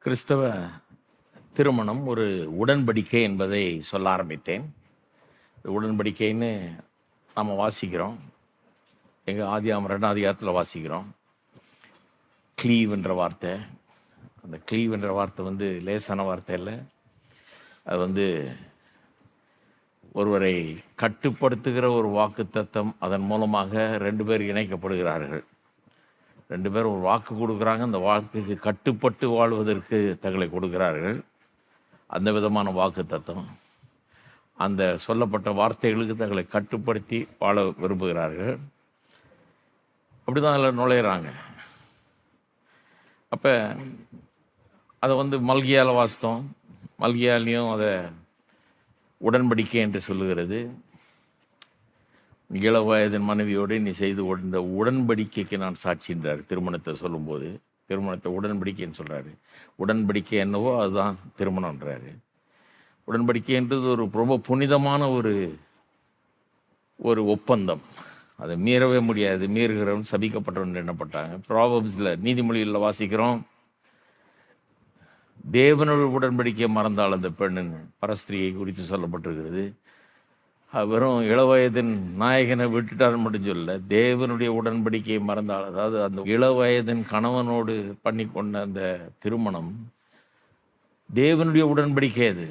கிறிஸ்தவ திருமணம் ஒரு உடன்படிக்கை என்பதை சொல்ல ஆரம்பித்தேன். உடன்படிக்கைன்னு நம்ம வாசிக்கிறோம். எங்கள் ஆதியாகமம் 2ஆம் அதிகாரத்தில் வாசிக்கிறோம். க்ளீவ் என்ற வார்த்தை. அந்த க்ளீவ் என்ற வார்த்தை லேசான வார்த்தை இல்லை. அது ஒருவரை கட்டுப்படுத்துகிற ஒரு வாக்குத்தத்தம். அதன் மூலமாக 2 பேர் இணைக்கப்படுகிறார்கள். 2 பேர் ஒரு வாக்கு கொடுக்குறாங்க. அந்த வாக்குக்கு கட்டுப்பட்டு வாழ்வதற்கு தங்களை கொடுக்கிறார்கள். அந்த விதமான வாக்குத்தத்தம். அந்த சொல்லப்பட்ட வார்த்தைகளுக்கு தங்களை கட்டுப்படுத்தி வாழ விரும்புகிறார்கள். அப்படி தான் அதில் நுழையிறாங்க. அப்போ அதை மல்கியால் வாசித்தோம். மல்கியாலையும் அதை உடன்படிக்கை என்று சொல்லுகிறது. இள வயதின் மனைவியோடு நீ செய்து இந்த உடன்படிக்கைக்கு நான் சாட்சின்றார். திருமணத்தை சொல்லும்போது திருமணத்தை உடன்படிக்கைன்னு சொல்கிறாரு. உடன்படிக்கை என்னவோ அதுதான் திருமணன்றாரு. உடன்படிக்கைன்றது ஒரு ரொம்ப புனிதமான ஒரு ஒப்பந்தம். அதை மீறவே முடியாது. மீறுகிறவன் சபிக்கப்பட்டவன் எண்ணப்பட்டாங்க. ப்ராவர்ப்ஸில் நீதிமொழிகளில் வாசிக்கிறோம், தேவனோட உடன்படிக்கையை மறந்தாள் அந்த பெண்ணுன்னு பரஸ்திரியை குறித்து சொல்லப்பட்டிருக்கிறது. வெறும் இளவயதின் நாயகனை விட்டுட்டார் மட்டும் சொல்ல, தேவனுடைய உடன்படிக்கையை மறந்தாள். அதாவது அந்த இளவயதின் கணவனோடு பண்ணி கொண்ட அந்த திருமணம் தேவனுடைய உடன்படிக்கை. அது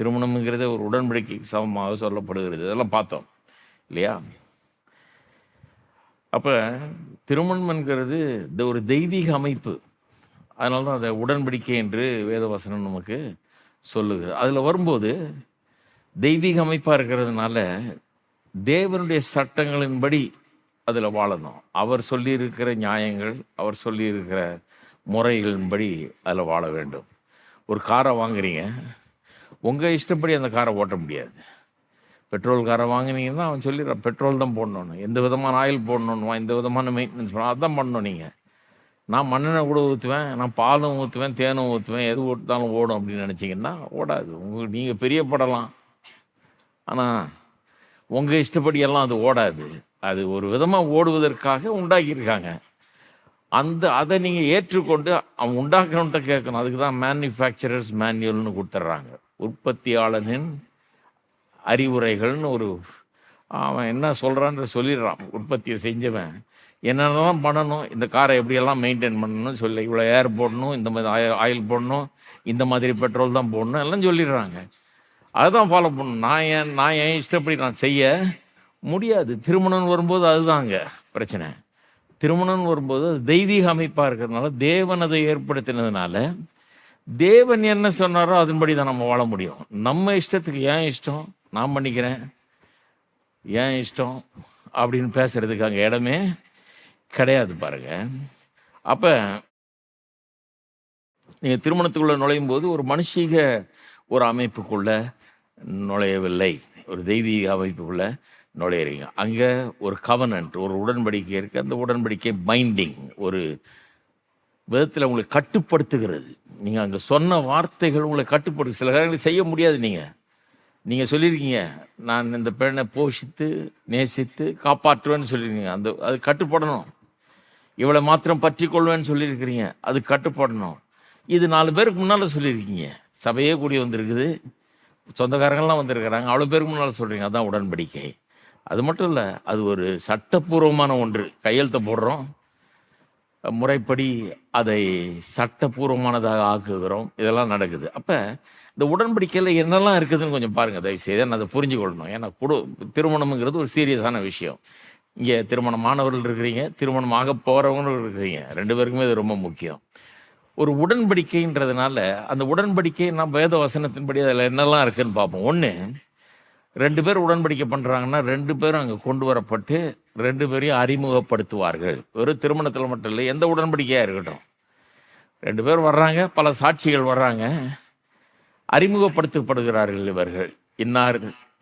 திருமணம்ங்கிறத ஒரு உடன்படிக்கைக்கு சமமாக சொல்லப்படுகிறது. இதெல்லாம் பார்த்தோம் இல்லையா? அப்போ திருமணம் என்கிறது ஒரு தெய்வீக அமைப்பு. அதனால தான் அதை உடன்படிக்கை என்று வேதவசனம் நமக்கு சொல்லுகிறது. அதில் வரும்போது தெய்வீக அமைப்பாக இருக்கிறதுனால தேவனுடைய சட்டங்களின்படி அதில் வாழணும். அவர் சொல்லியிருக்கிற நியாயங்கள், அவர் சொல்லியிருக்கிற முறைகளின்படி அதில் வாழ வேண்டும். ஒரு காரை வாங்குறீங்க, உங்கள் இஷ்டப்படி அந்த காரை ஓட்ட முடியாது. பெட்ரோல் காரை வாங்கினீங்கன்னா அவன் சொல்லிடுறான் பெட்ரோல் தான் போடணும், எந்த விதமான ஆயில் போடணும்னுவா, எந்த விதமான மெயின்டெனன்ஸ் பண்ணணும், அதுதான் பண்ணணும். நீங்கள் நான் மண்ணெண்ணெய் கூட ஊற்றுவேன், நான் பாலும் ஊற்றுவேன், தேனும் ஊற்றுவேன், எது ஊற்றினாலும் ஓடும் அப்படின்னு நினச்சிங்கன்னா ஓடாது. நீங்கள் பிரியப்படலாம், ஆனால் உங்கள் இஷ்டப்படியெல்லாம் அது ஓடாது. அது ஒரு விதமாக ஓடுவதற்காக உண்டாக்கியிருக்காங்க. அதை நீங்கள் ஏற்றுக்கொண்டு அவன் உண்டாக்கணுன்ட்ட கேட்கணும். அதுக்கு தான் மேனுஃபேக்சரர்ஸ் மேனுவல்னு கொடுத்துட்றாங்க. உற்பத்தியாளனின் அறிவுரைகள்னு அவன் என்ன சொல்கிறான்ற சொல்லிடுறான். உற்பத்தியை செஞ்சவன் என்னென்னலாம் பண்ணணும், இந்த காரை எப்படியெல்லாம் மெயின்டைன் பண்ணணும்னு சொல்லி, இவ்வளோ ஏர் போடணும், இந்த மாதிரி ஆயில் போடணும், இந்த மாதிரி பெட்ரோல் தான் போடணும் எல்லாம் சொல்லிடுறாங்க. அதுதான் ஃபாலோ பண்ணணும். நான் என் இஷ்டப்படி நான் செய்ய முடியாது. திருமணம் வரும்போது அதுதாங்க பிரச்சனை. திருமணம் வரும்போது அது தெய்வீக அமைப்பாக இருக்கிறதுனால, தேவன் அதை ஏற்படுத்தினதுனால, தேவன் என்ன சொன்னாரோ அதன்படி தான் நம்ம வாழ முடியும். நம்ம இஷ்டத்துக்கு ஏன் இஷ்டம் நான் பண்ணிக்கிறேன், ஏன் இஷ்டம் அப்படின்னு பேசுறதுக்கு அங்கே இடமே கிடையாது பாருங்க. அப்போ நீங்கள் திருமணத்துக்குள்ளே நுழையும் போது ஒரு மனுஷீக ஒரு அமைப்புக்குள்ளே நுழையவில்லை, ஒரு தெய்வீக அமைப்புக்குள்ளே நுழையிறீங்க. அங்கே ஒரு கவனன்ட், ஒரு உடன்படிக்கை இருக்குது. அந்த உடன்படிக்கை பைண்டிங், ஒரு விதத்தில் உங்களை கட்டுப்படுத்துகிறது. நீங்கள் அங்கே சொன்ன வார்த்தைகள் உங்களை கட்டுப்படுத்து. சில காரியங்களை செய்ய முடியாது. நீங்கள் சொல்லியிருக்கீங்க, நான் இந்த பெண்ணை போஷித்து நேசித்து காப்பாற்றுவேன்னு சொல்லியிருக்கீங்க, அது கட்டுப்படணும். இவளை மாத்திரம் பற்றி கொள்வேன்னு சொல்லியிருக்கிறீங்க, அது கட்டுப்படணும். இது 4 பேருக்கு முன்னால் சொல்லியிருக்கீங்க, சபையே கூடி வந்திருக்குது, சொந்தக்காரங்கள்லாம் வந்திருக்கிறாங்க, அவ்வளோ பேருக்கு முன்னால் சொல்கிறீங்க, அதுதான் உடன்படிக்கை. அது மட்டும் இல்லை, அது ஒரு சட்டப்பூர்வமான ஒன்று. கையெழுத்தை போடுறோம், முறைப்படி அதை சட்டப்பூர்வமானதாக ஆக்குகிறோம், இதெல்லாம் நடக்குது. அப்போ இந்த உடன்படிக்கையில் என்னெல்லாம் இருக்குதுன்னு கொஞ்சம் பாருங்கள் தயவுசெய்து. நான் அதை புரிஞ்சுக்கொள்ளணும். ஏன்னா திருமணம்ங்கிறது ஒரு சீரியஸான விஷயம். இங்கே திருமணமானவர்கள் இருக்கிறீங்க, திருமணமாக போகிறவங்களும் இருக்கிறீங்க, 2 பேருக்குமே இது ரொம்ப முக்கியம். ஒரு உடன்படிக்கைன்றதுனால அந்த உடன்படிக்கை நான் வேத வசனத்தின்படி அதில் என்னெல்லாம் இருக்குதுன்னு பார்ப்போம். 1, 2 பேர் உடன்படிக்கை பண்ணுறாங்கன்னா 2 பேரும் அங்கே கொண்டு வரப்பட்டு 2 பேரையும் அறிமுகப்படுத்துவார்கள். ஒரு திருமணத்தில் மட்டும் இல்லை, எந்த உடன்படிக்கையாக இருக்கட்டும், 2 பேர் வர்றாங்க, பல சாட்சிகள் வர்றாங்க, அறிமுகப்படுத்தப்படுகிறார்கள். இவர்கள்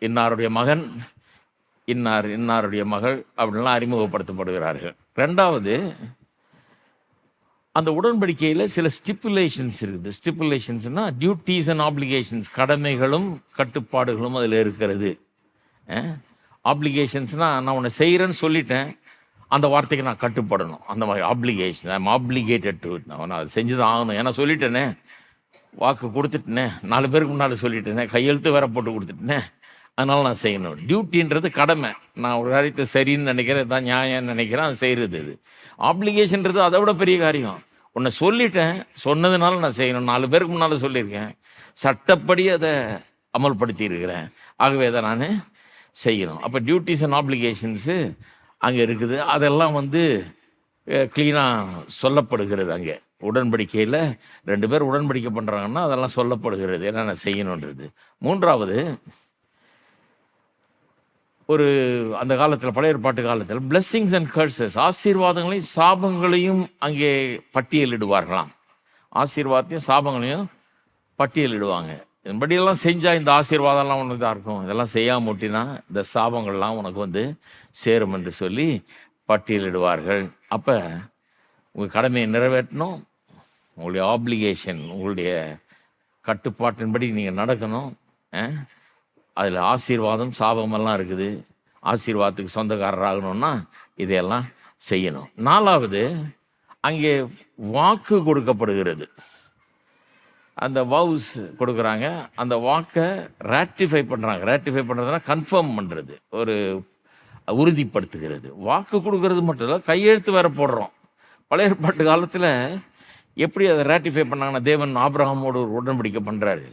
இன்னாருடைய மகன், இன்னாருடைய மகள் அப்படின்லாம் அறிமுகப்படுத்தப்படுகிறார்கள். 2வது, அந்த உடன்படிக்கையில் சில ஸ்டிப்புலேஷன்ஸ் இருக்குது. ஸ்டிப்புலேஷன்ஸ்னால் டியூட்டிஸ் அண்ட் ஆப்ளிகேஷன்ஸ், கடமைகளும் கட்டுப்பாடுகளும் அதில் இருக்கிறது. ஆப்ளிகேஷன்ஸ்னால் நான் உன்னை செய்கிறேன்னு சொல்லிட்டேன், அந்த வார்த்தைக்கு நான் கட்டுப்படணும். அந்த மாதிரி application, I am obligated to it. நான் அதை செஞ்சு தான் ஆகணும். ஏன்னா சொல்லிட்டேனே, வாக்கு கொடுத்துட்டேனே, 4 பேருக்கு முன்னால் சொல்லிட்டேனே, கையெழுத்து வேற போட்டு கொடுத்துட்டேனே, அதனால நான் செய்யணும். டியூட்டின்றது கடமை. நான் ஒரு காரியத்தை சரின்னு நினைக்கிறேன், தான் நியாயம்னு நினைக்கிறேன், அதை செய்கிறது. இது ஆப்ளிகேஷன்றது அதை விட பெரிய காரியம். உன்னை சொல்லிட்டேன், சொன்னதுனால நான் செய்யணும். 4 பேருக்கு முன்னால் சொல்லியிருக்கேன், சட்டப்படி அதை அமல்படுத்தி இருக்கிறேன், ஆகவே அதை நான் செய்யணும். அப்போ டியூட்டிஸ் அண்ட் ஆப்ளிகேஷன்ஸு அங்கே இருக்குது. அதெல்லாம் வந்து க்ளீனாக சொல்லப்படுகிறது. அங்கே உடன்படிக்கையில் 2 பேர் உடன்படிக்கை பண்ணுறாங்கன்னா அதெல்லாம் சொல்லப்படுகிறது என்னென்ன செய்யணுன்றது. 3வது, ஒரு அந்த காலத்தில், பழைய ஏற்பாட்டு காலத்தில் பிளெஸ்ஸிங்ஸ் அண்ட் கர்சஸ், ஆசீர்வாதங்களையும் சாபங்களையும் அங்கே பட்டியலிடுவார்களாம். ஆசீர்வாதத்தையும் சாபங்களையும் பட்டியலிடுவாங்க. இதன்படியெல்லாம் செஞ்சால் இந்த ஆசீர்வாதம்லாம் உனக்கு தான் இருக்கும், இதெல்லாம் செய்யாமல் முட்டினா இந்த சாபங்கள்லாம் உனக்கு வந்து சேரும் என்று சொல்லி பட்டியலிடுவார்கள். அப்போ உங்கள் கடமையை நிறைவேற்றணும், உங்களுடைய ஆப்ளிகேஷன், உங்களுடைய கட்டுப்பாட்டின்படி நீங்கள் நடக்கணும். அதில் ஆசீர்வாதம் சாபமெல்லாம் இருக்குது. ஆசீர்வாதத்துக்கு சொந்தக்காரர் ஆகணும்னா இதையெல்லாம் செய்யணும். 4வது, அங்கே வாக்கு கொடுக்கப்படுகிறது. அந்த வவுஸ் கொடுக்குறாங்க, அந்த வாக்கை ராட்டிஃபை பண்ணுறாங்க. ராட்டிஃபை பண்ணுறதுனா கன்ஃபார்ம் பண்ணுறது, ஒரு உறுதிப்படுத்துகிறது. வாக்கு கொடுக்கறது மட்டும் இல்லை, கையெழுத்து வேற போடுறோம். பழைய ஏற்பாட்டு காலத்தில் எப்படி அதை ராட்டிஃபை பண்ணாங்கன்னா, தேவன் ஆபிரகாமோடு ஒரு உடன்படிக்கை பண்ணுறாரு.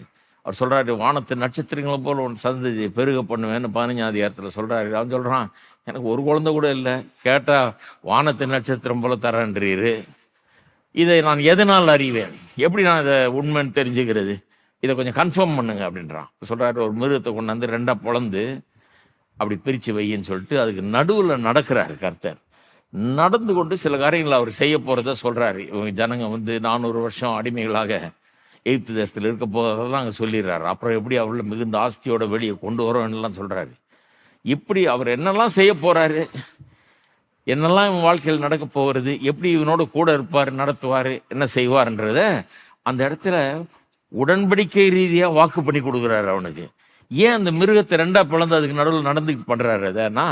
அவர் சொல்கிறாரு, வானத்து நட்சத்திரங்களை போல் உன் சந்ததியை பெருக பண்ணுவேன்னு 15ஆம் அதிகாரத்தில் சொல்கிறாரு. அவன் சொல்கிறான், எனக்கு ஒரு குழந்தை கூட இல்லை, கேட்டால் வானத்து நட்சத்திரம் போல் தரேன்றீரு, இதை நான் எதனால் அறிவேன், எப்படி நான் இதை உண்மைன்னு தெரிஞ்சுக்கிறது, இதை கொஞ்சம் கன்ஃபார்ம் பண்ணுங்க அப்படின்றான். சொல்கிறாரு, ஒரு மிருகத்தை கொண்டாந்து 2ஆக பிளந்து அப்படி பிரித்து வையின்னு சொல்லிட்டு அதுக்கு நடுவில் நடக்கிறாரு கர்த்தர். நடந்து கொண்டு சில காரியங்களை அவர் செய்ய போகிறத சொல்கிறாரு. இவங்க ஜனங்க வந்து 400 வருஷம் அடிமைகளாக எகிப்து தேசத்தில் இருக்க போகிறதெல்லாம் அங்கே சொல்லிடுறாரு. அப்புறம் எப்படி அவர்களை மிகுந்த ஆஸ்தியோட வெளியே கொண்டு வரோம்லாம் சொல்கிறாரு. இப்படி அவர் என்னெல்லாம் செய்ய போகிறாரு, என்னெல்லாம் இவன் வாழ்க்கையில் நடக்க போகிறது, எப்படி இவனோட கூட இருப்பார், நடத்துவார், என்ன செய்வார்ன்றத அந்த இடத்துல உடன்படிக்கை ரீதியாக வாக்கு பண்ணி கொடுக்குறாரு அவனுக்கு. ஏன் அந்த மிருகத்தை 2ஆக பிளந்து அதுக்கு நடுவில் நடந்துக்கிட்டு பண்ணுறாரு அதனா,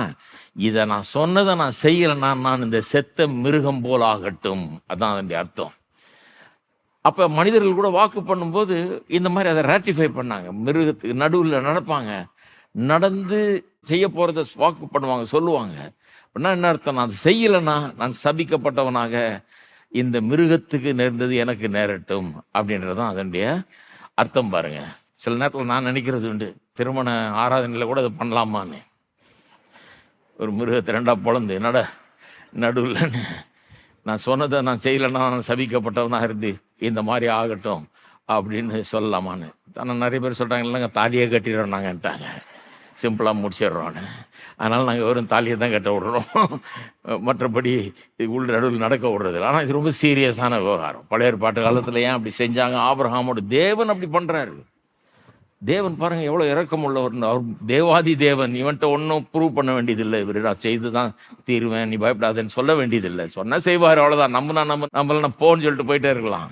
இதை நான் சொன்னதை நான் செய்யலைன்னா நான் இந்த செத்த மிருகம் போல் ஆகட்டும், அதான் அதனுடைய அர்த்தம். அப்போ மனிதர்கள் கூட வாக்கு பண்ணும்போது இந்த மாதிரி அதை ராட்டிஃபை பண்ணாங்க. மிருகத்துக்கு நடுவில் நடப்பாங்க, நடந்து செய்ய போகிறத வாக்கு பண்ணுவாங்க, சொல்லுவாங்க. அப்படின்னா என்ன அர்த்தம், நான் அதை செய்யலைன்னா நான் சபிக்கப்பட்டவனாக இந்த மிருகத்துக்கு நேர்ந்தது எனக்கு நேரட்டும் அப்படின்றதான் அதனுடைய அர்த்தம். பாருங்க, சில நேரத்தில் நான் நினைக்கிறது உண்டு, திருமண ஆராதனையில் கூட அதை பண்ணலாமான்னு. ஒரு மிருகத்தை 2ஆக பிளந்து நடுவில் நான் சொன்னதை நான் செய்யலைன்னா நான் சபிக்கப்பட்டவனாக இருந்து இந்த மாதிரி ஆகட்டும் அப்படின்னு சொல்லலாமான்னு. ஆனால் நிறைய பேர் சொல்கிறாங்க, இல்லைங்க தாலியை கட்டிடுறோம் நாங்கன்ட்டாங்க, சிம்பிளாக முடிச்சிடுறோன்னு. அதனால் நாங்கள் வெறும் தாலியை தான் கட்ட விடுறோம், மற்றபடி உள்ள நடுவில் நடக்க விடுறது. ஆனால் இது ரொம்ப சீரியஸான விவகாரம். பழைய ஏற்பாட்டு காலத்தில் ஏன் அப்படி செஞ்சாங்க, ஆபிரகாமோட தேவன் அப்படி பண்ணுறாரு. தேவன் பாருங்கள் எவ்வளோ இரக்கம் உள்ளவர். அவர் தேவாதி தேவன், இவன்ட்ட ஒன்றும் ப்ரூவ் பண்ண வேண்டியதில்லை, இவர் நான் செய்து தான் தீருவேன், நீ பயப்படாதேன்னு சொல்ல வேண்டியதில்லை. சொன்னால் செய்வார், அவ்வளோதான். நம்மளாம் போன்னு சொல்லிட்டு போயிட்டே இருக்கலாம்.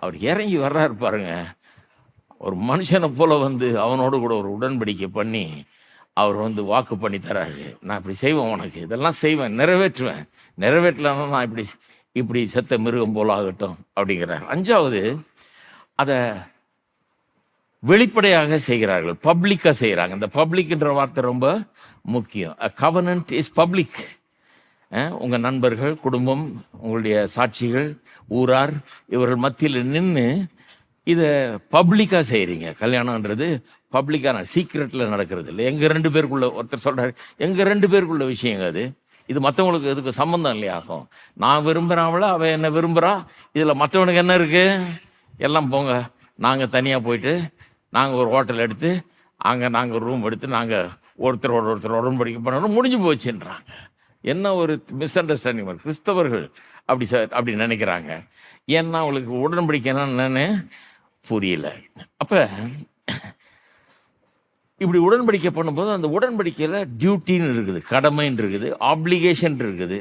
அவர் இறங்கி வர்றாரு பாருங்க, ஒரு மனுஷனை போல வந்து அவனோடு கூட ஒரு உடன்படிக்கை பண்ணி அவர் வந்து வாக்கு பண்ணி தராரு. நான் இப்படி செய்வேன், உனக்கு இதெல்லாம் செய்வேன், நிறைவேற்றுவேன், நிறைவேற்றலன்னா நான் இப்படி செத்த மிருகம் போல ஆகட்டும் அப்படிங்கிறார். 5வது, அதை வெளிப்படையாக செய்கிறார்கள், பப்ளிக்காக செய்கிறாங்க. இந்த பப்ளிக்ன்ற வார்த்தை ரொம்ப முக்கியம். Covenant is public. உங்கள் நண்பர்கள், குடும்பம், உங்களுடைய சாட்சிகள், ஊரார், இவர்கள் மத்தியில் நின்று இதை பப்ளிக்காக செய்கிறீங்க. கல்யாணன்றது பப்ளிக்கான சீக்ரெட்டில் நடக்கிறது இல்லை. எங்கள் 2 பேருக்குள்ள, ஒருத்தர் சொல்கிறார், எங்கள் 2 பேருக்குள்ள விஷயங்க அது, இது மற்றவங்களுக்கு எதுக்கு சம்மந்தம் இல்லையாகும். நான் விரும்புகிறாங்கள, அவள் என்ன விரும்புகிறா, இதில் மற்றவனுக்கு என்ன இருக்குது, எல்லாம் போங்க, நாங்கள் தனியாக போயிட்டு நாங்கள் ஒரு ஹோட்டல் எடுத்து அங்கே நாங்கள் ஒரு ரூம் எடுத்து நாங்கள் ஒருத்தர் உடன்படிக்கை பண்ணணும், முடிஞ்சு போச்சுன்றாங்க. என்ன ஒரு மிஸ் அண்டர்ஸ்டாண்டிங். கிறிஸ்தவர்கள் அப்படி நினைக்கிறாங்க. ஏன்னா அவங்களுக்கு உடன்படிக்கைன்னா என்னன்னு புரியல. அப்போ இப்படி உடன்படிக்கை பண்ணும்போது அந்த உடன்படிக்கையில் டியூட்டின்னு இருக்குது, கடமைன்னு இருக்குது, ஆப்ளிகேஷன் இருக்குது.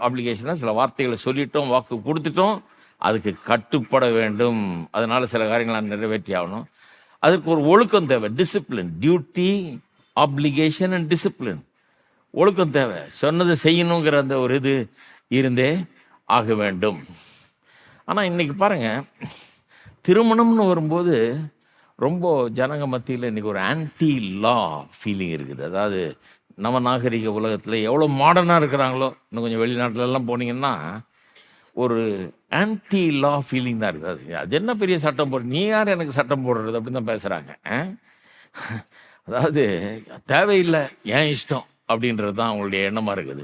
ஆப்ளிகேஷனாக சில வார்த்தைகளை சொல்லிட்டோம், வாக்கு கொடுத்துட்டோம், அதுக்கு கட்டுப்பட வேண்டும். அதனால் சில காரியங்களை நிறைவேற்றி ஆகணும். அதுக்கு ஒரு ஒழுக்கம் தேவை, discipline. Duty, application and discipline. ஒழுக்கம் தேவை. சொன்னதை செய்யணுங்கிற அந்த ஒரு இது இருந்தே ஆக வேண்டும். ஆனால் இன்னைக்கு பாருங்க, திருமணம்னு வரும்போது ரொம்ப ஜனங்க மத்தியில் இன்னைக்கு ஒரு ஆன்டி லா ஃபீலிங் இருக்குது. அதாவது நம்ம நாகரிக உலகத்தில் எவ்வளோ மாடர்னாக இருக்கிறாங்களோ, இன்னும் கொஞ்சம் வெளிநாட்டிலலாம் போனீங்கன்னா ஒரு ஆன்டி லா ஃபீலிங் தான் இருக்குது. அது என்ன பெரிய சட்டம் போடுற, நீ யார் எனக்கு சட்டம் போடுறது அப்படின்னு தான் பேசுகிறாங்க. அதாவது தேவையில்லை, ஏன் இஷ்டம் அப்படின்றது தான் அவங்களுடைய எண்ணமாக இருக்குது.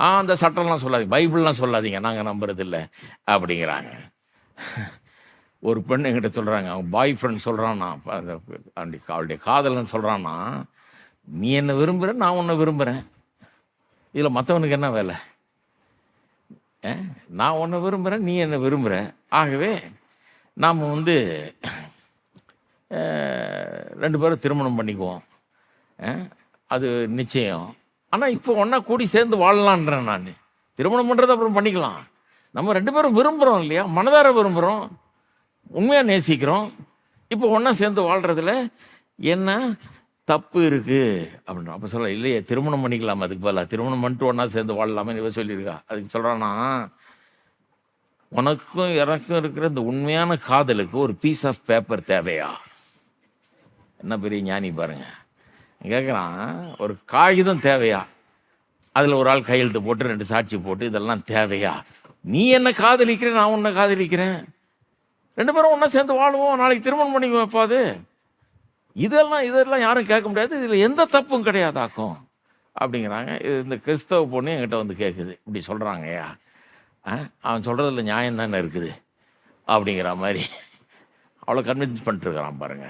அந்த சட்டம்லாம் சொல்லாதீங்க, பைபிள்லாம் சொல்லாதீங்க, நாங்கள் நம்புறதில்லை அப்படிங்கிறாங்க. ஒரு பெண் என்கிட்ட சொல்கிறாங்க, அவங்க பாய் ஃப்ரெண்ட் சொல்கிறான்னா, அவளுடைய காதலன்னு சொல்கிறான்னா, நீ என்ன விரும்புகிற, நான் உன்னை விரும்புகிறேன், இதில் மற்றவனுக்கு என்ன வேலை? நான் உன்னை விரும்புகிறேன், நீ என்ன விரும்புகிற, ஆகவே நாம் வந்து 2 பேரும் திருமணம் பண்ணிக்குவோம், அது நிச்சயம். ஆனால் இப்போ ஒன்றா கூடி சேர்ந்து வாழலான்றேன் நான். திருமணம் பண்ணுறது அப்புறம் பண்ணிக்கலாம். நம்ம 2 பேரும் விரும்புகிறோம் இல்லையா, மனதார விரும்புகிறோம், உண்மையாக நேசிக்கிறோம். இப்போ ஒன்றா சேர்ந்து வாழ்கிறதுல என்ன தப்பு இருக்குது அப்படின்னா, அப்போ சொல்ல இல்லையே திருமணம் பண்ணிக்கலாம், அதுக்கு பதிலாக திருமணம் பண்ணிட்டு ஒன்றா சேர்ந்து வாழலாமே இவ சொல்லியிருக்கா. அதுக்கு சொல்கிறான்னா, உனக்கும் எனக்கும் இருக்கிற இந்த உண்மையான காதலுக்கு ஒரு பீஸ் ஆஃப் பேப்பர் தேவையா? என்ன பெரிய ஞானி பாருங்க, கேட்குறான், ஒரு காகிதம் தேவையா? அதில் ஒரு ஆள் கையெழுத்து போட்டு 2 சாட்சி போட்டு இதெல்லாம் தேவையா? நீ என்ன காதலிக்கிற, நான் உன்னை காதலிக்கிறேன், 2 பேரும் ஒன்றா சேர்ந்து வாழுவோம், நாளைக்கு திருமணம் பண்ணிக்குவோம். எப்பாது இதெல்லாம் யாரும் கேட்க முடியாது, இதில் எந்த தப்பும் கிடையாதாக்கும் அப்படிங்கிறாங்க. இந்த கிறிஸ்தவ பொண்ணு என்கிட்ட வந்து கேட்குது, இப்படி சொல்கிறாங்கய்யா, அவன் சொல்கிறதுல நியாயம் தானே இருக்குது அப்படிங்கிற மாதிரி அவ்வளோ கன்வின்ஸ் பண்ணிட்டுருக்கிறான் பாருங்க.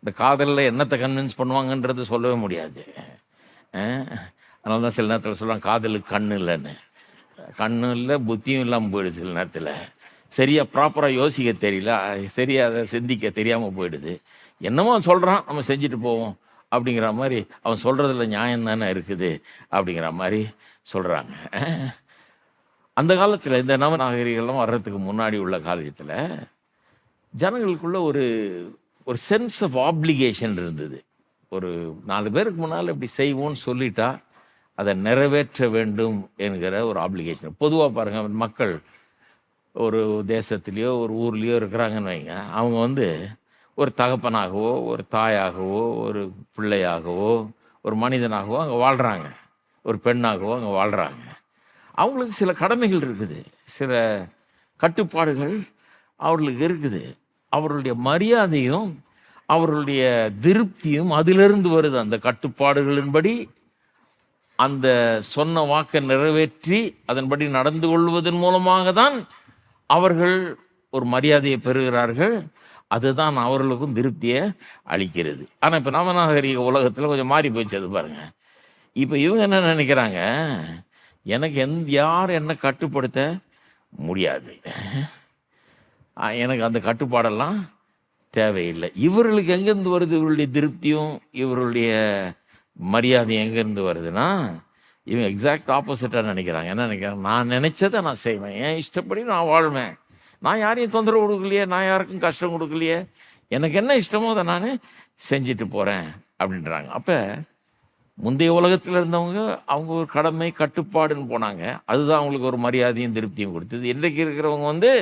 இந்த காதலில் என்னத்தை கன்வின்ஸ் பண்ணுவாங்கன்றது சொல்லவே முடியாது. அதனால தான் சில நேரத்தில் சொல்கிறாங்க, காதலுக்கு கண்ணு இல்லைன்னு. கண்ணு இல்லை, புத்தியும் இல்லாமல் போயிடுது சில நேரத்தில். சரியாக ப்ராப்பராக யோசிக்க தெரியல, சரியாக அதை சிந்திக்க தெரியாமல் போயிடுது. என்னமோ அவன் சொல்கிறான், நம்ம செஞ்சுட்டு போவோம் அப்படிங்கிற மாதிரி, அவன் சொல்கிறதுல நியாயம் தானே இருக்குது அப்படிங்கிற மாதிரி சொல்கிறாங்க. அந்த காலத்தில் இந்த நவநாகரிகெல்லாம் வர்றதுக்கு முன்னாடி உள்ள காலத்தில் ஜனங்களுக்குள்ள ஒரு ஒரு சென்ஸ் ஆஃப் ஆப்ளிகேஷன் இருந்தது. ஒரு 4 பேருக்கு முன்னால் இப்படி செய்வோன்னு சொல்லிட்டா அதை நிறைவேற்ற வேண்டும் என்கிற ஒரு ஆப்ளிகேஷன். பொதுவாக பாருங்கள், மக்கள் ஒரு தேசத்துலேயோ ஒரு ஊர்லேயோ இருக்கிறாங்கன்னு வைங்க, அவங்க வந்து ஒரு தகப்பனாகவோ ஒரு தாயாகவோ ஒரு பிள்ளையாகவோ ஒரு மனிதனாகவோ அங்கே வாழ்கிறாங்க, ஒரு பெண்ணாகவோ அங்கே வாழ்கிறாங்க. அவங்களுக்கு சில கடமைகள் இருக்குது, சில கட்டுப்பாடுகள் அவர்களுக்கு இருக்குது. அவர்களுடைய மரியாதையும் அவர்களுடைய திருப்தியும் அதிலிருந்து வருது. அந்த கட்டுப்பாடுகளின்படி அந்த சொன்ன வாக்கை நிறைவேற்றி அதன்படி நடந்து கொள்வதன் மூலமாக தான் அவர்கள் ஒரு மரியாதையை பெறுகிறார்கள். அதுதான் அவர்களுக்கும் திருப்தியை அளிக்கிறது. ஆனால் இப்போ நவநாகரிக உலகத்தில் கொஞ்சம் மாறி போச்சு அது பாருங்க. இப்போ இவங்க என்ன நினைக்கிறாங்க, எனக்கு யார் என்ன கட்டுப்படுத்த முடியாது, எனக்கு அந்த கட்டுப்பாடெல்லாம் தேவையில்லை. இவர்களுக்கு எங்கேருந்து வருது இவருடைய திருப்தியும் இவருடைய மரியாதையும் எங்கேருந்து வருதுன்னா, இவங்க எக்ஸாக்ட் ஆப்போசிட்டாக நினைக்கிறாங்க. என்ன நினைக்கிறாங்க, நான் நினச்சதை நான் செய்வேன், என் இஷ்டப்படி நான் வாழ்வேன், நான் யாரையும் தொந்தரவு கொடுக்கலையே, நான் யாருக்கும் கஷ்டம் கொடுக்கலையே, எனக்கு என்ன இஷ்டமோ அதை நான் செஞ்சுட்டு போகிறேன் அப்படின்றாங்க. அப்போ முந்தைய உலகத்தில் இருந்தவங்க அவங்க ஒரு கடமை கட்டுப்பாடுன்னு போனாங்க, அதுதான் அவங்களுக்கு ஒரு மரியாதையும் திருப்தியும் கொடுத்தது. இன்றைக்கு இருக்கிறவங்க வந்து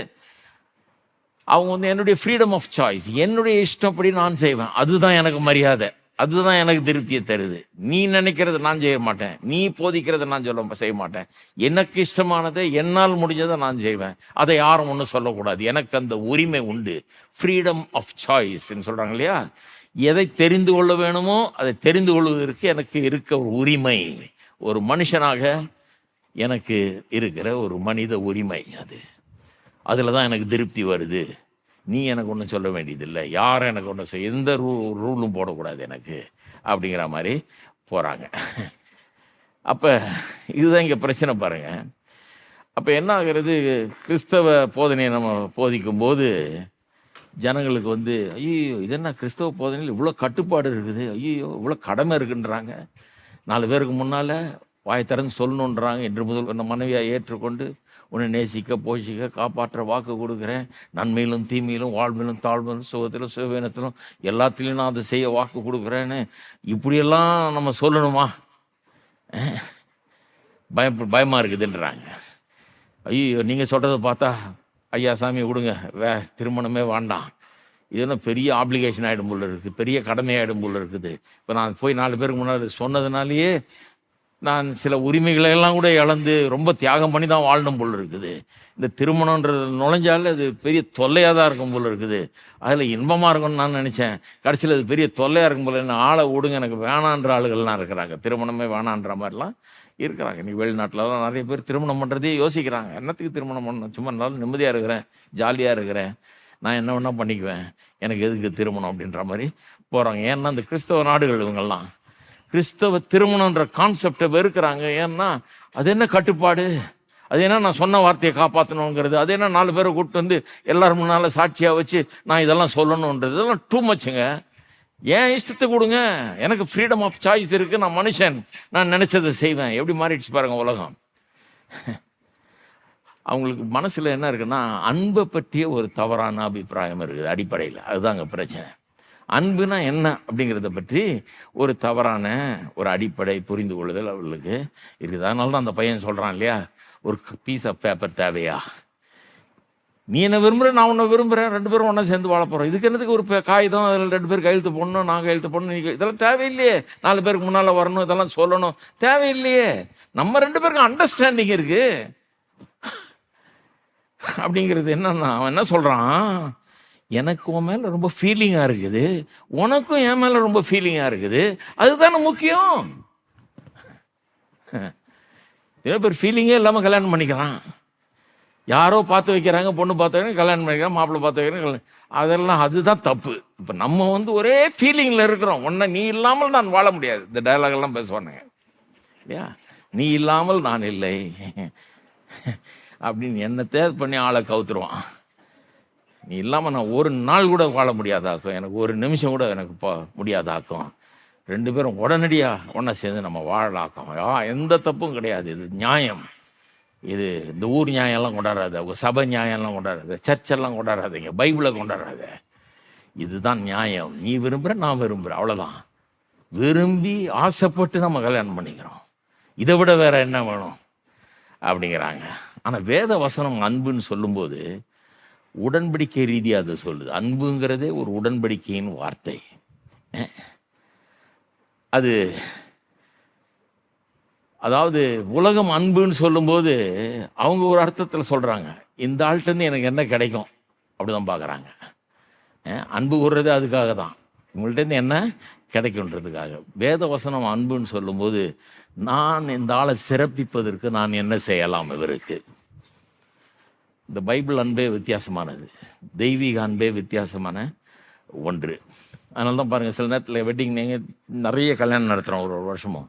அவங்க வந்து என்னுடைய ஃப்ரீடம் ஆஃப் சாய்ஸ், என்னுடைய இஷ்டப்படி நான் செய்வேன், அதுதான் எனக்கு மரியாதை, அதுதான் எனக்கு திருப்தியை தருது. நீ நினைக்கிறத நான் செய்ய மாட்டேன், நீ போதிக்கிறத நான் செய்ய மாட்டேன், எனக்கு இஷ்டமானதை என்னால் முடிஞ்சதை நான் செய்வேன், அதை யாரும் ஒன்றும் சொல்லக்கூடாது, எனக்கு அந்த உரிமை உண்டு. ஃப்ரீடம் ஆஃப் சாய்ஸ்ன்னு சொல்கிறாங்க இல்லையா, எதை தெரிந்து கொள்ள வேணுமோ அதை தெரிந்து கொள்வதற்கு எனக்கு இருக்க ஒரு உரிமை, ஒரு மனுஷனாக எனக்கு இருக்கிற ஒரு மனித உரிமை, அதில் தான் எனக்கு திருப்தி வருது. நீ எனக்கு ஒன்றும் சொல்ல வேண்டியதில்லை, யாரும் எனக்கு ஒன்றும் எந்த ரூலும் போடக்கூடாது எனக்கு அப்படிங்கிற மாதிரி போகிறாங்க. அப்போ இதுதான் இங்கே பிரச்சனை பாருங்கள். அப்போ என்ன ஆகிறது, கிறிஸ்தவ போதனையை நம்ம போதிக்கும்போது ஜனங்களுக்கு வந்து ஐயோ இது என்ன கிறிஸ்தவ போதனையில் இவ்வளோ கட்டுப்பாடு இருக்குது, ஐயோ இவ்வளோ கடமை இருக்குன்றாங்க, 4 பேருக்கு முன்னால் வாய் திறந்து சொல்லணுன்றாங்க, இன்று முதல் அந்த மனைவியாக ஏற்றுக்கொண்டு உன்னை நேசிக்க போஷிக்க காப்பாற்ற வாக்கு கொடுக்குறேன், நன்மையிலும் தீமையிலும் வாழ்விலும் தாழ்விலும் சுகத்திலும் சுகவீனத்திலும் எல்லாத்திலையும் நான் அதை செய்ய வாக்கு கொடுக்குறேன்னு இப்படியெல்லாம் நம்ம சொல்லணுமா? பயமாக இருக்குதுன்றாங்க. ஐயோ, நீங்கள் சொல்கிறத பார்த்தா ஐயா சாமி விடுங்க, திருமணமே வேண்டாம், இதெல்லாம் பெரிய ஆப்ளிகேஷன் ஆகிடும் போல இருக்குது, பெரிய கடமையாகிடும் போல இருக்குது. இப்போ நான் போய் 4 பேருக்கு முன்னாடி சொன்னதுனாலேயே நான் சில உரிமைகளை எல்லாம் கூட இழந்து ரொம்ப தியாகம் பண்ணி தான் வாழணும் போல இருக்குது. இந்த திருமணன்றது நுழைஞ்சாலே அது பெரிய தொல்லையாக தான் இருக்கும் போல இருக்குது. அதில் இன்பமாக இருக்கும்னு நான் நினச்சேன். கடைசியில் அது பெரிய தொல்லையாக இருக்கும் போல. என்ன ஆளை விடுங்க, எனக்கு வேணான்ற ஆளுகள்லாம் இருக்கிறாங்க, திருமணமே வேணான்ற மாதிரிலாம் இருக்கிறாங்க. நீ வெளிநாட்டிலலாம் நிறைய பேர் திருமணம் பண்ணுறதே யோசிக்கிறாங்க. என்னத்துக்கு திருமணம் பண்ணணும், சும்மா நாள் நிம்மதியாக இருக்கிறேன், ஜாலியாக இருக்கிறேன், நான் என்ன வேணால் பண்ணிக்குவேன், எனக்கு எதுக்கு திருமணம் அப்படின்ற மாதிரி போகிறாங்க. ஏன்னா இந்த கிறிஸ்தவ நாடுகள் இவங்கெல்லாம் கிறிஸ்தவ திருமணன்ற கான்செப்டை வெறுக்கிறாங்க. ஏன்னா அது என்ன கட்டுப்பாடு, அது என்ன நான் சொன்ன வார்த்தையை காப்பாற்றணுங்கிறது, அது என்ன 4 பேரை கூப்பிட்டு வந்து எல்லாரும் முன்னால் சாட்சியாக வச்சு நான் இதெல்லாம் சொல்லணுன்றது, இதெல்லாம் டூ மச்சுங்க. ஏன் இஷ்டத்தை கொடுங்க, எனக்கு ஃப்ரீடம் ஆஃப் சாய்ஸ் இருக்குது, நான் மனுஷன், நான் நினச்சதை செய்வேன். எப்படி மாறிடுச்சு பாருங்கள் உலகம். அவங்களுக்கு மனசில் என்ன இருக்குன்னா, அன்பை பற்றிய ஒரு தவறான அபிப்பிராயம் இருக்குது அடிப்படையில். அதுதாங்க பிரச்சனை. அன்புனா என்ன அப்படிங்கிறத பற்றி ஒரு தவறான ஒரு அடிப்படை புரிந்து கொள்ளுதல் அவர்களுக்கு இருக்குது. அதனால தான் அந்த பையன் சொல்கிறான் இல்லையா, ஒரு பீஸ் ஆஃப் பேப்பர் தேவையா, நீ என்ன விரும்புகிற, நான் உன்னை விரும்புகிறேன், 2 பேரும் ஒன்றா சேர்ந்து வாழ போகிறோம், இதுக்கு என்னதுக்கு ஒரு காகிதம், அதில் 2 பேர் கையெழுத்து போடணும், நான் கையெழுத்து போடணும், இதெல்லாம் தேவையில்லையே, 4 பேருக்கு முன்னால் வரணும், இதெல்லாம் சொல்லணும், தேவையில்லையே. நம்ம 2 பேருக்கும் அண்டர்ஸ்டாண்டிங் இருக்குது அப்படிங்கிறது. என்னன்னா அவன் என்ன சொல்கிறான், எனக்கு உன் மேலே ரொம்ப ஃபீலிங்காக இருக்குது, உனக்கும் என் மேலே ரொம்ப ஃபீலிங்காக இருக்குது, அதுதானே முக்கியம். சில பேர் ஃபீலிங்கே இல்லாமல் கல்யாணம் பண்ணிக்கிறான். யாரோ பார்த்து வைக்கிறாங்க, பொண்ணு பார்த்து வைக்கிறாங்க, கல்யாணம் பண்ணிக்கிறாங்க, மாப்பிள்ளை பார்த்து வைக்கிறாங்க, அதெல்லாம் அதுதான் தப்பு. இப்போ நம்ம ஒரே ஃபீலிங்கில் இருக்கிறோம், ஒன்றை நீ இல்லாமல் நான் வாழ முடியாது, இந்த டயலாகெல்லாம் பேசுவானுங்க இல்லையா, நீ இல்லாமல் நான் இல்லை அப்படின்னு என்னத்தை பண்ணி ஆளை கவுத்துருவான். நீ இல்லாமல் நான் ஒரு நாள் கூட வாழ முடியாதாக்கும், எனக்கு ஒரு நிமிஷம் கூட எனக்கு முடியாதாக்கும், 2 பேரும் உடனடியாக ஒன்றா சேர்ந்து நம்ம வாழலாக்கும். எந்த தப்பும் கிடையாது, இது நியாயம். இது இந்த ஊர் நியாயம்லாம் கொண்டாடாது, அவங்க சபை நியாயம்லாம் கொண்டாடாது, சர்ச்செல்லாம் கொண்டாடாதீங்க, பைபிளை கொண்டாடாத. இதுதான் நியாயம். நீ விரும்புகிற, நான் விரும்புகிறேன், அவ்வளோதான். விரும்பி ஆசைப்பட்டு நம்ம கல்யாணம் பண்ணிக்கிறோம், இதை விட வேற என்ன வேணும் அப்படிங்கிறாங்க. ஆனால் வேத வசனம் அன்புன்னு சொல்லும்போது உடன்படிக்கை ரீதியாக அதை சொல்லுது. அன்புங்கிறதே ஒரு உடன்படிக்கையின் வார்த்தை. அது அதாவது உலகம் அன்புன்னு சொல்லும்போது அவங்க ஒரு அர்த்தத்தில் சொல்கிறாங்க, இந்த ஆள்கிட்டருந்து எனக்கு என்ன கிடைக்கும் அப்படிதான் பார்க்குறாங்க. அன்பு கூறுறது அதுக்காக தான், உங்கள்கிட்டருந்து என்ன கிடைக்குன்றதுக்காக. வேத வசனம் அன்புன்னு சொல்லும்போது நான் இந்த ஆளை சிறப்பிப்பதற்கு நான் என்ன செய்யலாம் இவருக்கு. இந்த பைபிள் அன்பே வித்தியாசமானது, தெய்வீக அன்பே வித்தியாசமான ஒன்று. அதனால தான் பாருங்கள், சில நேரத்தில் வெட்டிங் நீங்கள் நிறைய கல்யாணம் நடத்துகிறோம் ஒரு வருஷமும்.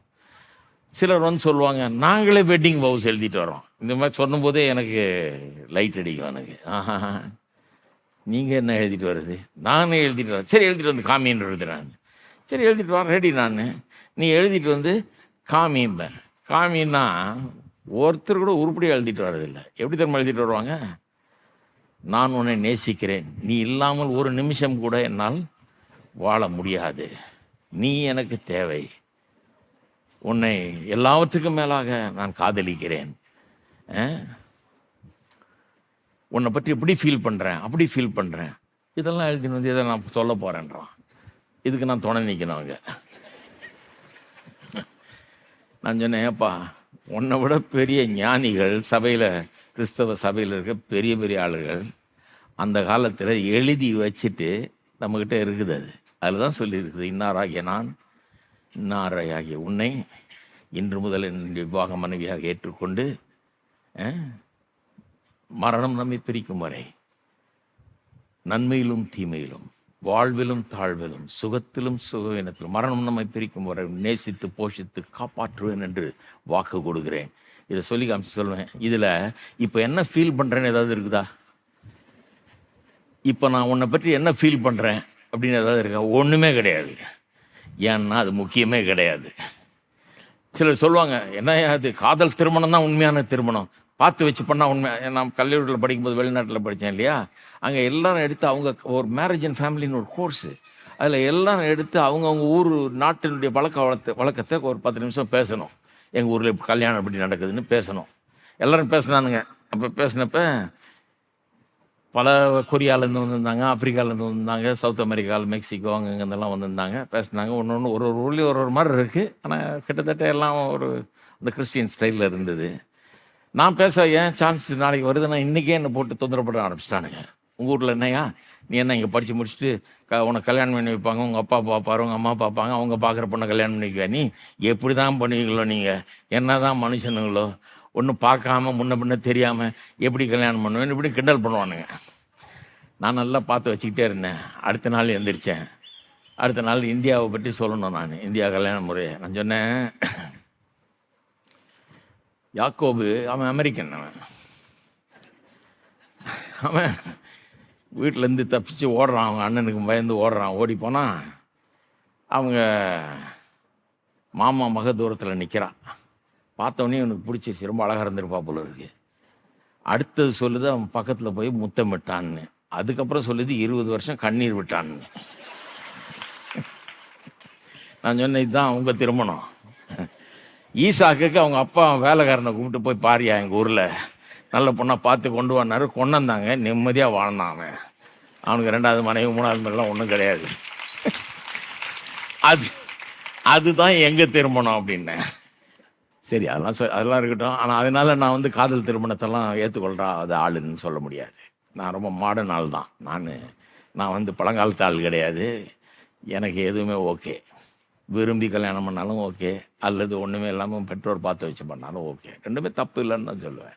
சிலர் சொல்லுவாங்க, நாங்களே வெட்டிங் வவுஸ் எழுதிட்டு வரோம். இந்த மாதிரி சொல்லும்போதே எனக்கு லைட் அடிக்கும். எனக்கு நீங்கள் என்ன எழுதிட்டு வருது, நானே எழுதிட்டு வரேன், சரி எழுதிட்டு வந்து காமின்னு எழுதுறேன், சரி எழுதிட்டு வரேன், ரெடி நான், நீ எழுதிட்டு வந்து காமிம்பேன். காமின்னா ஒருத்தர் கூட உருப்படியாக எழுதிட்டு வர்றதில்லை. எப்படி தெரியுமா எழுதிட்டு வருவாங்க, நான் உன்னை நேசிக்கிறேன், நீ இல்லாமல் ஒரு நிமிஷம் கூட என்னால் வாழ முடியாது, நீ எனக்கு தேவை, உன்னை எல்லாவற்றுக்கும் மேலாக நான் காதலிக்கிறேன், உன்னை பற்றி எப்படி ஃபீல் பண்ணுறேன், அப்படி ஃபீல் பண்ணுறேன், இதெல்லாம் எழுதின்னு வந்து இதை நான் சொல்ல போகிறேன்றான். இதுக்கு நான் துணை நிற்கணும். அங்கே நான் சொன்னேன், ஏப்பா உன்னை விட பெரிய ஞானிகள் சபையில், கிறிஸ்தவ சபையில் இருக்க பெரிய பெரிய ஆளுகள் அந்த காலத்தில் எழுதி வச்சுட்டு நம்மக்கிட்ட இருக்குது. அதில் தான் சொல்லியிருக்குது, இன்னாராகிய நான், இன்னாராகிய உன்னை இன்று முதல் என்னுடைய விவாக மனைவியாக ஏற்றுக்கொண்டு மரணம் நம்மை பிரிக்கும் வரை நன்மையிலும் தீமையிலும், வாழ்விலும் தாழ்விலும், சுகத்திலும் சுகவீனத்திலும், மரணம் நம்மை பிரிக்கும் வரை நேசித்து போஷித்து காப்பாற்றுவேன் என்று வாக்கு கொடுக்குறேன். இதை சொல்லி காமிச்சு சொல்லுவேன். இதில் இப்போ என்ன ஃபீல் பண்ணுறேன்னு ஏதாவது இருக்குதா, இப்போ நான் உன்னை பற்றி என்ன ஃபீல் பண்ணுறேன் அப்படின்னு ஏதாவது இருக்கா? ஒன்றுமே கிடையாது. ஏன்னா அது முக்கியமே கிடையாது. சிலர் சொல்லுவாங்க, என்ன அது காதல் திருமணம் தான் உண்மையான திருமணம், பார்த்து வச்சு பண்ணால் உண்மை. நான் கல்லூரியில் படிக்கும்போது வெளிநாட்டில் படித்தேன் இல்லையா, அங்கே எல்லாரும் எடுத்து அவங்க ஒரு மேரேஜ் அண்ட் ஃபேமிலின்னு ஒரு கோர்ஸு, அதில் எல்லாரும் எடுத்து அவங்கவுங்க ஊர் நாட்டினுடைய வழக்கத்தை ஒரு 10 நிமிஷம் பேசணும். எங்கள் ஊரில் இப்போ கல்யாணம் எப்படி நடக்குதுன்னு பேசணும். எல்லோரும் பேசினானுங்க. அப்போ பேசினப்ப பல கொரியாவிலேருந்து வந்திருந்தாங்க, ஆப்பிரிக்காவிலேருந்து வந்திருந்தாங்க, சவுத் அமெரிக்காவில், மெக்சிகோ அங்கங்கெல்லாம் வந்திருந்தாங்க. பேசினாங்க. ஒன்று ஒரு ஊர்லேயும் ஒரு மாதிரி இருக்குது. ஆனால் கிட்டத்தட்ட எல்லாம் ஒரு இந்த கிறிஸ்டியன் ஸ்டைலில் இருந்தது. நான் பேச ஏன் சான்ஸ் நாளைக்கு வருதுன்னா இன்றைக்கே என்னை போட்டு தொந்தரப்பட ஆரம்பிச்சிட்டானுங்க. உங்கள் வீட்டில் என்னையா, நீ என்ன இங்கே படித்து முடிச்சுட்டு உனக்கு கல்யாணம் பண்ணி வைப்பாங்க, உங்கள் அப்பா பார்ப்பாரு, உங்கள் அம்மா பார்ப்பாங்க, அவங்க பார்க்குற பொண்ணை கல்யாணம் பண்ணிக்குவா, நீ எப்படி தான் பண்ணுவீங்களோ, நீங்கள் என்ன தான் மனுஷனுங்களோ, ஒன்றும் பார்க்காம முன்ன பின்ன தெரியாமல் எப்படி கல்யாணம் பண்ணுவேன்னு இப்படி கிண்டல் பண்ணுவானுங்க. நான் நல்லா பார்த்து வச்சுக்கிட்டே இருந்தேன். அடுத்த நாள் எழுந்திரிச்சேன். அடுத்த நாள் இந்தியாவை பற்றி சொல்லணும். நான் இந்தியா கல்யாண முறையை நான் சொன்னேன். யாக்கோபு அவன் அமெரிக்கன். அவன் வீட்டிலேருந்து தப்பிச்சு ஓடுறான். அவங்க அண்ணனுக்கு பயந்து ஓடுறான். ஓடி போனால் அவங்க மாமா மக தூரத்தில் நிற்கிறான். பார்த்தோன்னே அவனுக்கு பிடிச்சிருச்சு. ரொம்ப அழகாக இருந்திருப்பா போல இருக்கு. அடுத்தது சொல்லுது அவன் பக்கத்தில் போய் முத்தமிட்டான்னு. அதுக்கப்புறம் சொல்லுது 20 வருஷம் கண்ணீர் விட்டான்னு. நான் சொன்னேன், இதுதான் அவங்க திருமணம். ஈசாக்குக்கு அவங்க அப்பா வேலைக்காரனை கூப்பிட்டு போய் பாரியா எங்கள் ஊரில் நல்ல பொண்ணாக பார்த்து கொண்டு வந்தார். கொண்டு வந்தாங்க. நிம்மதியாக வாழ்னான் அவன். அவனுக்கு 2வது மனைவி 3வது மனைவிலாம் ஒன்றும் கிடையாது. அதுதான் எங்கள் திருமணம் அப்படின்னேன். சரி, அதெல்லாம் இருக்கட்டும். ஆனால் அதனால் நான் காதல் திருமணத்தெல்லாம் ஏற்றுக்கொள்கிறா அது ஆளுன்னு சொல்ல முடியாது. நான் ரொம்ப மாடர்ன் ஆள் தான். நான் பழங்காலத்து ஆள் கிடையாது. எனக்கு எதுவுமே ஓகே. விரும்பி கல்யாணம் பண்ணாலும் ஓகே, அல்லது ஒன்றுமே இல்லாமல் பெற்றோர் பார்த்து வச்சு பண்ணாலும் ஓகே. ரெண்டுமே தப்பு இல்லைன்னு தான் சொல்லுவேன்.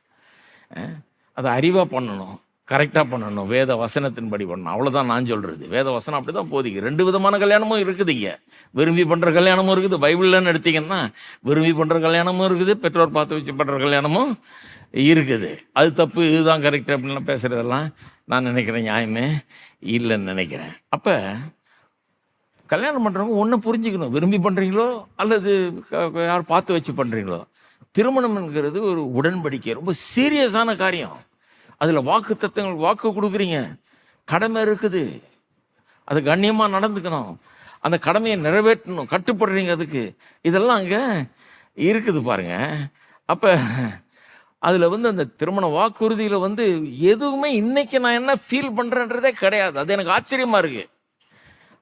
அதை அறிவாக பண்ணணும், கரெக்டாக பண்ணணும், வேத வசனத்தின்படி பண்ணணும். அவ்வளோதான் நான் சொல்கிறது. வேத வசனம் அப்படி தான் போதிக்கு. 2 விதமான கல்யாணமும் இருக்குது இங்கே. விரும்பி பண்ணுற கல்யாணமும் இருக்குது. பைபிள்லன்னு எடுத்திங்கன்னா விரும்பி பண்ணுற கல்யாணமும் இருக்குது, பெற்றோர் பார்த்து வச்சு பண்ணுற கல்யாணமும் இருக்குது. அது தப்பு, இதுதான் கரெக்ட் அப்படின்லாம் பேசுகிறதெல்லாம் நான் நினைக்கிறேன் நியாயமே இல்லைன்னு நினைக்கிறேன். அப்போ கல்யாணம் பண்ணுறவங்க ஒன்று புரிஞ்சுக்கணும். விரும்பி பண்ணுறீங்களோ அல்லது யார் பார்த்து வச்சு பண்ணுறீங்களோ, திருமணம்ங்கிறது ஒரு உடன்படிக்கை. ரொம்ப சீரியஸான காரியம். அதில் வாக்கு தத்துவங்கள் வாக்கு கொடுக்குறீங்க, கடமை இருக்குது. அது கண்ணியமாக நடந்துக்கணும், அந்த கடமையை நிறைவேற்றணும், கட்டுப்படுறீங்க அதுக்கு. இதெல்லாம் அங்கே இருக்குது பாருங்க. அப்போ அதில் அந்த திருமண வாக்குறுதியில் எதுவுமே இன்னைக்கு நான் என்ன ஃபீல் பண்ணுறேன்றதே கிடையாது. அது எனக்கு ஆச்சரியமாக இருக்குது.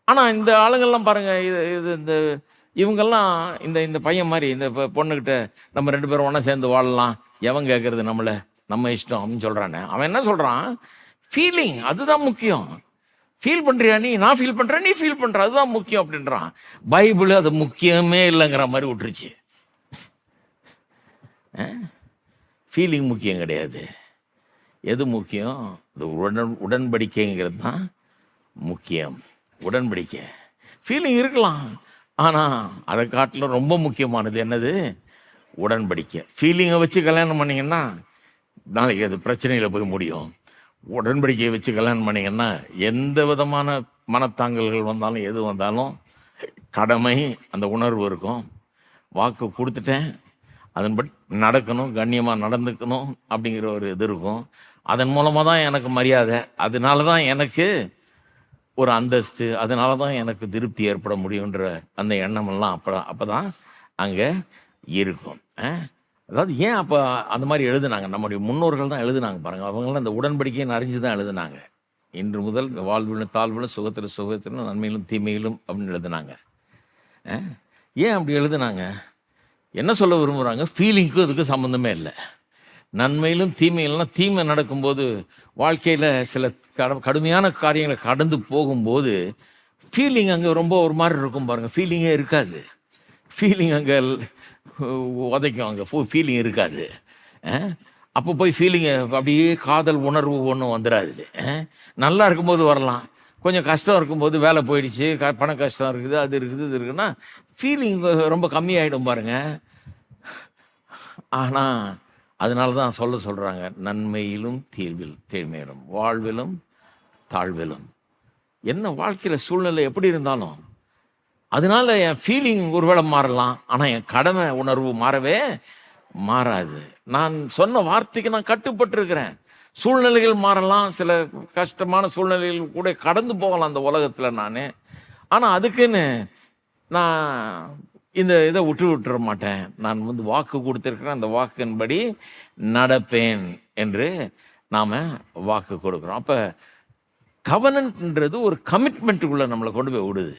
ஆனால் இந்த ஆளுங்கள்லாம் பாருங்கள், இவங்கெல்லாம் இந்த பையன் மாதிரி இந்த பொண்ணுக்கிட்ட நம்ம 2 பேரும் ஒன்றா சேர்ந்து வாழலாம், எவன் கேட்குறது, நம்ம இஷ்டம் அப்படின்னு சொல்கிறானே. அவன் என்ன சொல்கிறான்? ஃபீலிங், அதுதான் முக்கியம். ஃபீல் பண்ணுறியா நீ, நான் ஃபீல் பண்ணுறேன், நீ ஃபீல் பண்ணுற, அதுதான் முக்கியம் அப்படின்றான். பைபிள் அது முக்கியமே இல்லைங்கிற மாதிரி விட்டுருச்சு. ஃபீலிங் முக்கியம் கிடையாது. எது முக்கியம்? அது உடன்படிக்கைங்கிறது தான் முக்கியம். உடன்படிக்கை ஃபீலிங் இருக்கலாம், ஆனால் அதை காட்டிலும் ரொம்ப முக்கியமானது என்னது? உடன்படிக்கை. ஃபீலிங்கை வச்சு கல்யாணம் பண்ணிங்கன்னா நாளைக்கு அது பிரச்சனையில் போய் முடியும். உடன்படிக்கையை வச்சு கல்யாணம் பண்ணிங்கன்னா எந்த விதமான மனத்தாங்கல்கள் வந்தாலும் எது வந்தாலும் கடமை, அந்த உணர்வு இருக்கும். வாக்கு கொடுத்துட்டேன், அதன்படி நடக்கணும், கண்ணியமாக நடந்துக்கணும் அப்படிங்கிற ஒரு இது இருக்கும். அதன் மூலமாக தான் எனக்கு மரியாதை, அதனால தான் எனக்கு ஒரு அந்தஸ்து, அதனால தான் எனக்கு திருப்தி ஏற்பட முடியுன்ற அந்த எண்ணமெல்லாம் அப்போ தான் அங்கே இருக்கும். அதாவது ஏன் அப்போ அந்த மாதிரி எழுதுனாங்க? நம்முடைய முன்னோர்கள் தான் எழுதுனாங்க பாருங்கள். அவங்களாம் அந்த உடன்படிக்கையை அறிஞ்சு தான் எழுதுனாங்க. இன்று முதல் வாழ்விலும் தாழ்விலும் சுகத்திலும் சுகத்திலும் நன்மையிலும் தீமையிலும் அப்படின்னு எழுதுனாங்க. ஏன் அப்படி எழுதுனாங்க? என்ன சொல்ல விரும்புகிறாங்க? ஃபீலிங்க்கும் இதுக்கு சம்மந்தமே இல்லை. நன்மையிலும் தீமையிலாம், தீமை நடக்கும்போது வாழ்க்கையில் சில கடுமையான காரியங்களை கடந்து போகும்போது ஃபீலிங் அங்கே ரொம்ப ஒரு மாதிரி இருக்கும் பாருங்கள். ஃபீலிங்கே இருக்காது. ஃபீலிங் அங்கே உதைக்கும், அங்கே ஃபீலிங் இருக்காது. அப்போ போய் ஃபீலிங்கை அப்படியே காதல் உணர்வு ஒன்றும் வந்துடாது. நல்லா இருக்கும்போது வரலாம், கொஞ்சம் கஷ்டம் இருக்கும்போது வேலை போயிடுச்சு, பண கஷ்டம் இருக்குது, அது இருக்குது, இது இருக்குன்னா ஃபீலிங் ரொம்ப கம்மியாயிடும் பாருங்கள். ஆனால் அதனால தான் சொல்கிறாங்க, நன்மையிலும் தீமையிலும் வாழ்விலும் தாழ்விலும். என்ன வாழ்க்கையில் சூழ்நிலை எப்படி இருந்தாலும் அதனால என் ஃபீலிங் ஒருவேளை மாறலாம், ஆனால் என் கடமை உணர்வு மாறவே மாறாது. நான் சொன்ன வார்த்தைக்கு நான் கட்டுப்பட்டிருக்கிறேன். சூழ்நிலைகள் மாறலாம், சில கஷ்டமான சூழ்நிலைகள் கூட கடந்து போகலாம் அந்த உலகத்தில் நான். ஆனால் அதுக்குன்னு நான் இந்த இதை விட்டுற மாட்டேன், நான் வாக்கு கொடுத்துருக்கிறேன், அந்த வாக்கின்படி நடப்பேன் என்று நாம் வாக்கு கொடுக்குறோம். அப்போ கவனன்ட்ன்றது ஒரு கமிட்மெண்ட்டுக்குள்ளே நம்மளை கொண்டு போய் விடுது.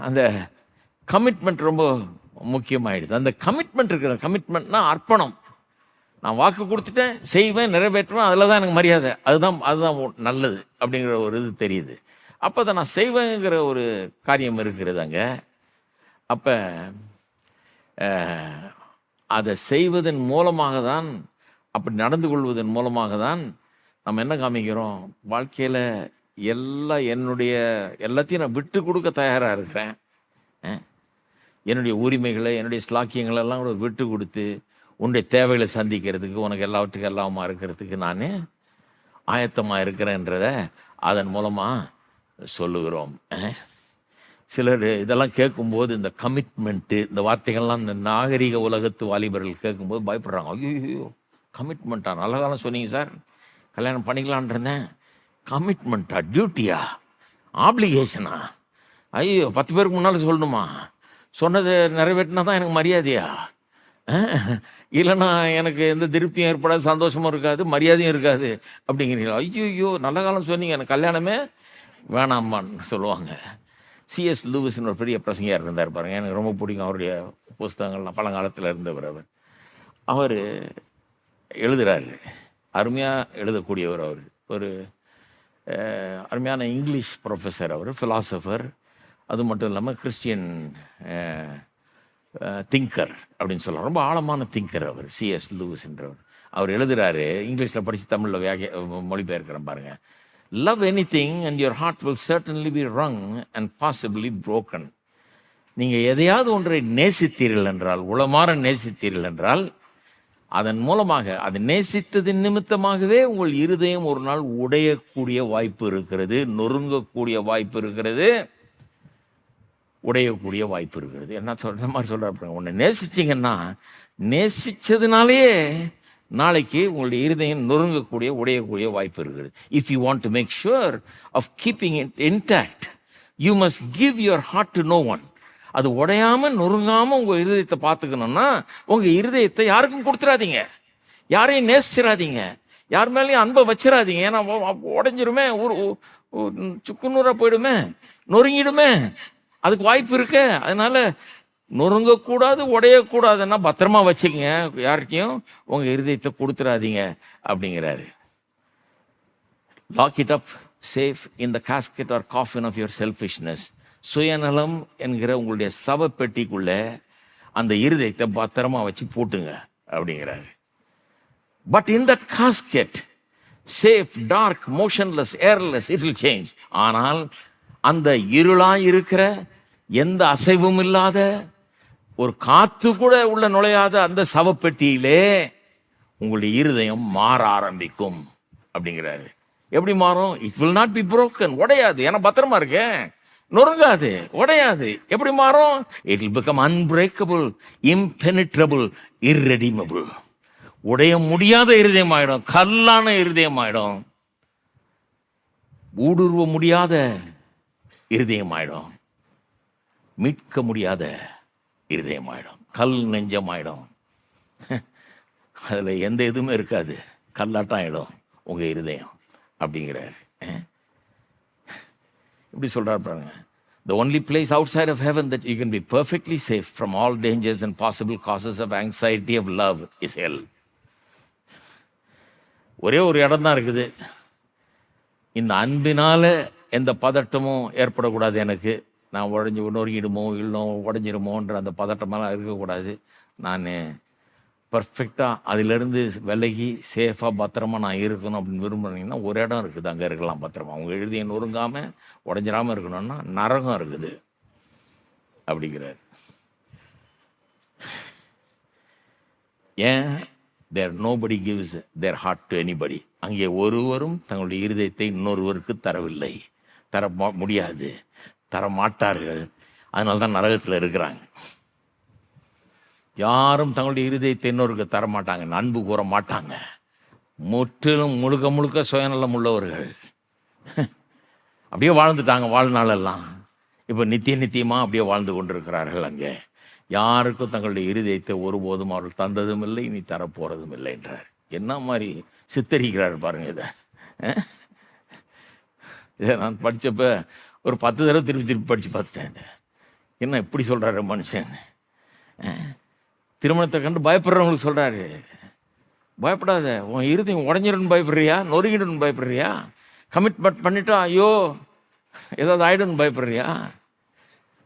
அந்த கமிட்மெண்ட் ரொம்ப முக்கியமாயிடுது. அந்த கமிட்மெண்ட் இருக்கிற கமிட்மெண்ட்னா அர்ப்பணம். நான் வாக்கு கொடுத்துட்டேன், செய்வேன், நிறைவேற்றுவேன், அதில் தான் எனக்கு மரியாதை, அதுதான் நல்லது அப்படிங்கிற ஒரு இது தெரியுது. அப்போ அதை நான் செய்வேங்கிற ஒரு காரியம் இருக்கிறது அங்கே. அப்போ அதை செய்வதன் மூலமாக தான், அப்படி நடந்து கொள்வதன் மூலமாக தான் நம்ம என்ன காமிக்கிறோம், வாழ்க்கையில் எல்லாத்தையும் நான் விட்டு கொடுக்க தயாராக இருக்கிறேன். என்னுடைய உரிமைகளை, என்னுடைய ஸ்லாக்கியங்களை எல்லாம் கூட விட்டு கொடுத்து உன்னுடைய தேவைகளை சந்திக்கிறதுக்கு, உனக்கு எல்லாவற்றுக்கும் எல்லாமா இருக்கிறதுக்கு நான் ஆயத்தமாக இருக்கிறேன்றதை அதன் மூலமாக சொல்லுகிறோம். சிலர் இதெல்லாம் கேட்கும்போது இந்த கமிட்மெண்ட்டு, இந்த வார்த்தைகள்லாம் இந்த நாகரிக உலகத்து வாலிபர்கள் கேட்கும்போது பயப்படுறாங்க. ஐயோ, கமிட்மெண்ட்டா? நல்ல காலம் சொன்னீங்க சார், கல்யாணம் பண்ணிக்கலான் இருந்தேன். கமிட்மெண்ட்டா? டியூட்டியா? ஆப்ளிகேஷனா? ஐயோ, 10 பேருக்கு முன்னால் சொல்லணுமா? சொன்னதை நிறைவேற்றினா தான் எனக்கு மரியாதையா? இல்லைன்னா எனக்கு எந்த திருப்தியும் ஏற்படாது, சந்தோஷமும் இருக்காது, மரியாதையும் இருக்காது அப்படிங்கிறீங்களா? ஐயோ, நல்ல காலம் சொன்னீங்க, எனக்கு கல்யாணமே வேணாமான்னு சொல்லுவாங்க. சிஎஸ் லூவிஸ்னு ஒரு பெரிய பிரசங்கியார் இருந்தார் பாருங்க, எனக்கு ரொம்ப பிடிக்கும் அவருடைய புஸ்தகங்கள்லாம், பழங்காலத்தில் இருந்தவர். அவர் எழுதுகிறாரு, அருமையாக எழுதக்கூடியவர். அவர் ஒரு அருமையான இங்கிலீஷ் ப்ரொஃபஸர், அவர் ஃபிலாசபர், அது மட்டும் இல்லாமல் கிறிஸ்டியன் திங்கர் அப்படின்னு சொல்லலாம். ரொம்ப ஆழமான திங்கர் அவர், சிஎஸ் லூவிஸ்ன்றவர். அவர் எழுதுகிறாரு, இங்கிலீஷில் படித்து தமிழில் மொழிபெயர்க்கிறேன் பாருங்க. Love anything and your heart will certainly be wrung and possibly broken. நீங்கள் எதையாவது ஒன்றை நேசித்தீர்கள் என்றால், உளமாற நேசித்தீர்கள் என்றால், அதன் மூலமாக, அது நேசித்ததின் நிமித்தமாகவே உங்கள் இருதயம் ஒரு நாள் உடையக்கூடிய வாய்ப்பு இருக்கிறது, நொறுங்கக்கூடிய வாய்ப்பு இருக்கிறது, உடையக்கூடிய வாய்ப்பு இருக்கிறது. என்ன சொல்ற மாதிரி சொல்கிறாங்க, உன்னை நேசிச்சிங்கன்னா நேசித்ததுனாலேயே நாளைக்கு உங்களுடைய இருதயம் நொறுங்கக்கூடிய, உடையக்கூடிய வாய்ப்பு இருக்குது. If you want to make sure of keeping it intact, you must give your heart to no one. அது உடையாமல் நொறுங்காமல் உங்கள் இருதயத்தை பார்த்துக்கணும்னா, உங்கள் இருதயத்தை யாருக்கும் கொடுத்துடாதீங்க, யாரையும் நேசிச்சிடாதீங்க, யார் மேலேயும் அன்பை வச்சிடாதீங்க. ஏன்னா உடஞ்சிருமே, சுக்குநூறாக போயிடுமே, நொறுங்கிடுமே, அதுக்கு வாய்ப்பு இருக்கு. அதனால நொறுங்கக்கூடாது, உடையக்கூடாதுன்னா பத்திரமா வச்சுக்கங்க, யார்கிட்டையும் உங்கள் இருதயத்தை கொடுத்துடாதீங்க அப்படிங்கிறாரு. Lock it up safe in the casket or coffin of your selfishness. சுயநலம் என்கிற உங்களுடைய சவப்பெட்டிக்குள்ள அந்த இருதயத்தை பத்திரமா வச்சு பூட்டுங்க அப்படிங்கிறாரு. But in that casket, safe, dark, motionless, airless, it will change. ஆனால் அந்த இருளாய் இருக்கிற, எந்த அசைவும் இல்லாத, ஒரு காத்து கூட உள்ள நுழையாத அந்த சவப்பெட்டியிலே உங்களுடைய இருதயம் மாற ஆரம்பிக்கும் அப்படிங்கிறாரு. எப்படி மாறும்? It will not be broken, உடையாது, ஏன்னா பத்திரமா இருக்கேன், நொறுங்காது, உடையாது. எப்படி மாறும்? It will become unbreakable, impenetrable, irredeemable. உடைய முடியாத இருதயம் ஆயிடும், கல்லான இருதயம் ஆயிடும், ஊடுருவ முடியாத இருதயம் ஆயிடும், மீட்க முடியாத இருதயம் ஆயிடும், கல் நெஞ்சம் ஆயிடும். அதில் எந்த இதுவுமே இருக்காது, கல்லாட்டம் ஆயிடும் உங்க இருதயம் அப்படிங்கிறார். இப்படி சொல்றாரு பாருங்க. The only place outside of heaven that you can be perfectly safe from all dangers and possible causes of anxiety of love is hell. ஒரே ஒரு இடம் தான் இருக்குது, இந்த அன்பினால எந்த பதட்டமும் ஏற்படக்கூடாது எனக்கு, நான் நொறுங்கிடுமோ இல்லை உடஞ்சிடுமோன்ற அந்த பதட்டமெல்லாம் இருக்கக்கூடாது, நான் பர்ஃபெக்டாக அதிலிருந்து விலகி சேஃபாக பத்திரமா நான் இருக்கணும் அப்படின்னு விரும்புனீங்கன்னா ஒரு இடம் இருக்குது, அங்கே இருக்கலாம் பத்திரமா. அவங்க எழுதிய நொறுங்காமல் உடஞ்சிடாமல் இருக்கணும்னா நரகம் இருக்குது அப்படிங்கிறார். ஏன்? There nobody gives their heart to anybody. அங்கே ஒருவரும் தங்களுடைய இருதயத்தை இன்னொருவருக்கு தரவில்லை, தர முடியாது, தர மாட்டார்கள். அதனால தான் நரகத்தில் இருக்கிறாங்க. யாரும் தங்களுடைய இருதயத்தை இன்னொருக்கு தரமாட்டாங்க, அன்பு கூற மாட்டாங்க, முற்றிலும் முழுக்க முழுக்க சுயநலம் உள்ளவர்கள். அப்படியே வாழ்ந்துட்டாங்க வாழ்நாளெல்லாம். இப்போ நித்தியமாக அப்படியே வாழ்ந்து கொண்டிருக்கிறார்கள். அங்கே யாருக்கும் தங்களுடைய இருதயத்தை ஒருபோதும் அவர்கள் தந்ததும் இல்லை, இனி தரப்போகிறதும் இல்லை என்றார். என்ன மாதிரி சித்தரிக்கிறார் பாருங்க இதை. இதை நான் படித்தப்போ ஒரு 10 தடவை திருப்பி படித்து பார்த்துட்டேன். என்ன இப்படி சொல்கிறாரு மனுஷன்? திருமணத்தை கண்டு பயப்படுறவங்களுக்கு சொல்கிறாரு, பயப்படாத, உன் இருதயம் உடஞ்சிடுன்னு பயப்படுறியா, நொறுங்கிடுன்னு பயப்படுறியா, கமிட்மெண்ட் பண்ணிட்டா ஐயோ ஏதாவது ஆயிடுன்னு பயப்படுறியா,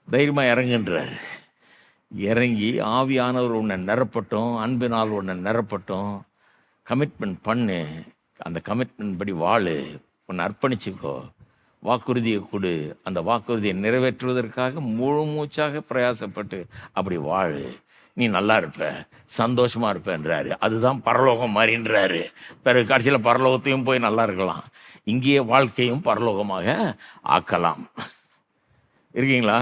தைரியமாக இறங்குன்றார். இறங்கி ஆவியானவர் உன்னை நிரப்பட்டும், அன்பினால் உன்னை நிரப்பட்டும், கமிட்மெண்ட் பண்ணு, அந்த கமிட்மெண்ட் படி வாழு, உன்னை அர்ப்பணிச்சுக்கோ, வாக்குறுதியை கொடு, அந்த வாக்குறுதியை நிறைவேற்றுவதற்காக முழு மூச்சாக பிரயாசப்பட்டு அப்படி வாழு, நீ நல்லா இருப்ப, சந்தோஷமா இருப்பேன்றாரு. அதுதான் பரலோகம் மாதிரின்றாரு. பிறகு கடைசியில் பரலோகத்தையும் போய் நல்லா இருக்கலாம், இங்கேயே வாழ்க்கையும் பரலோகமாக ஆக்கலாம். இருக்கீங்களா?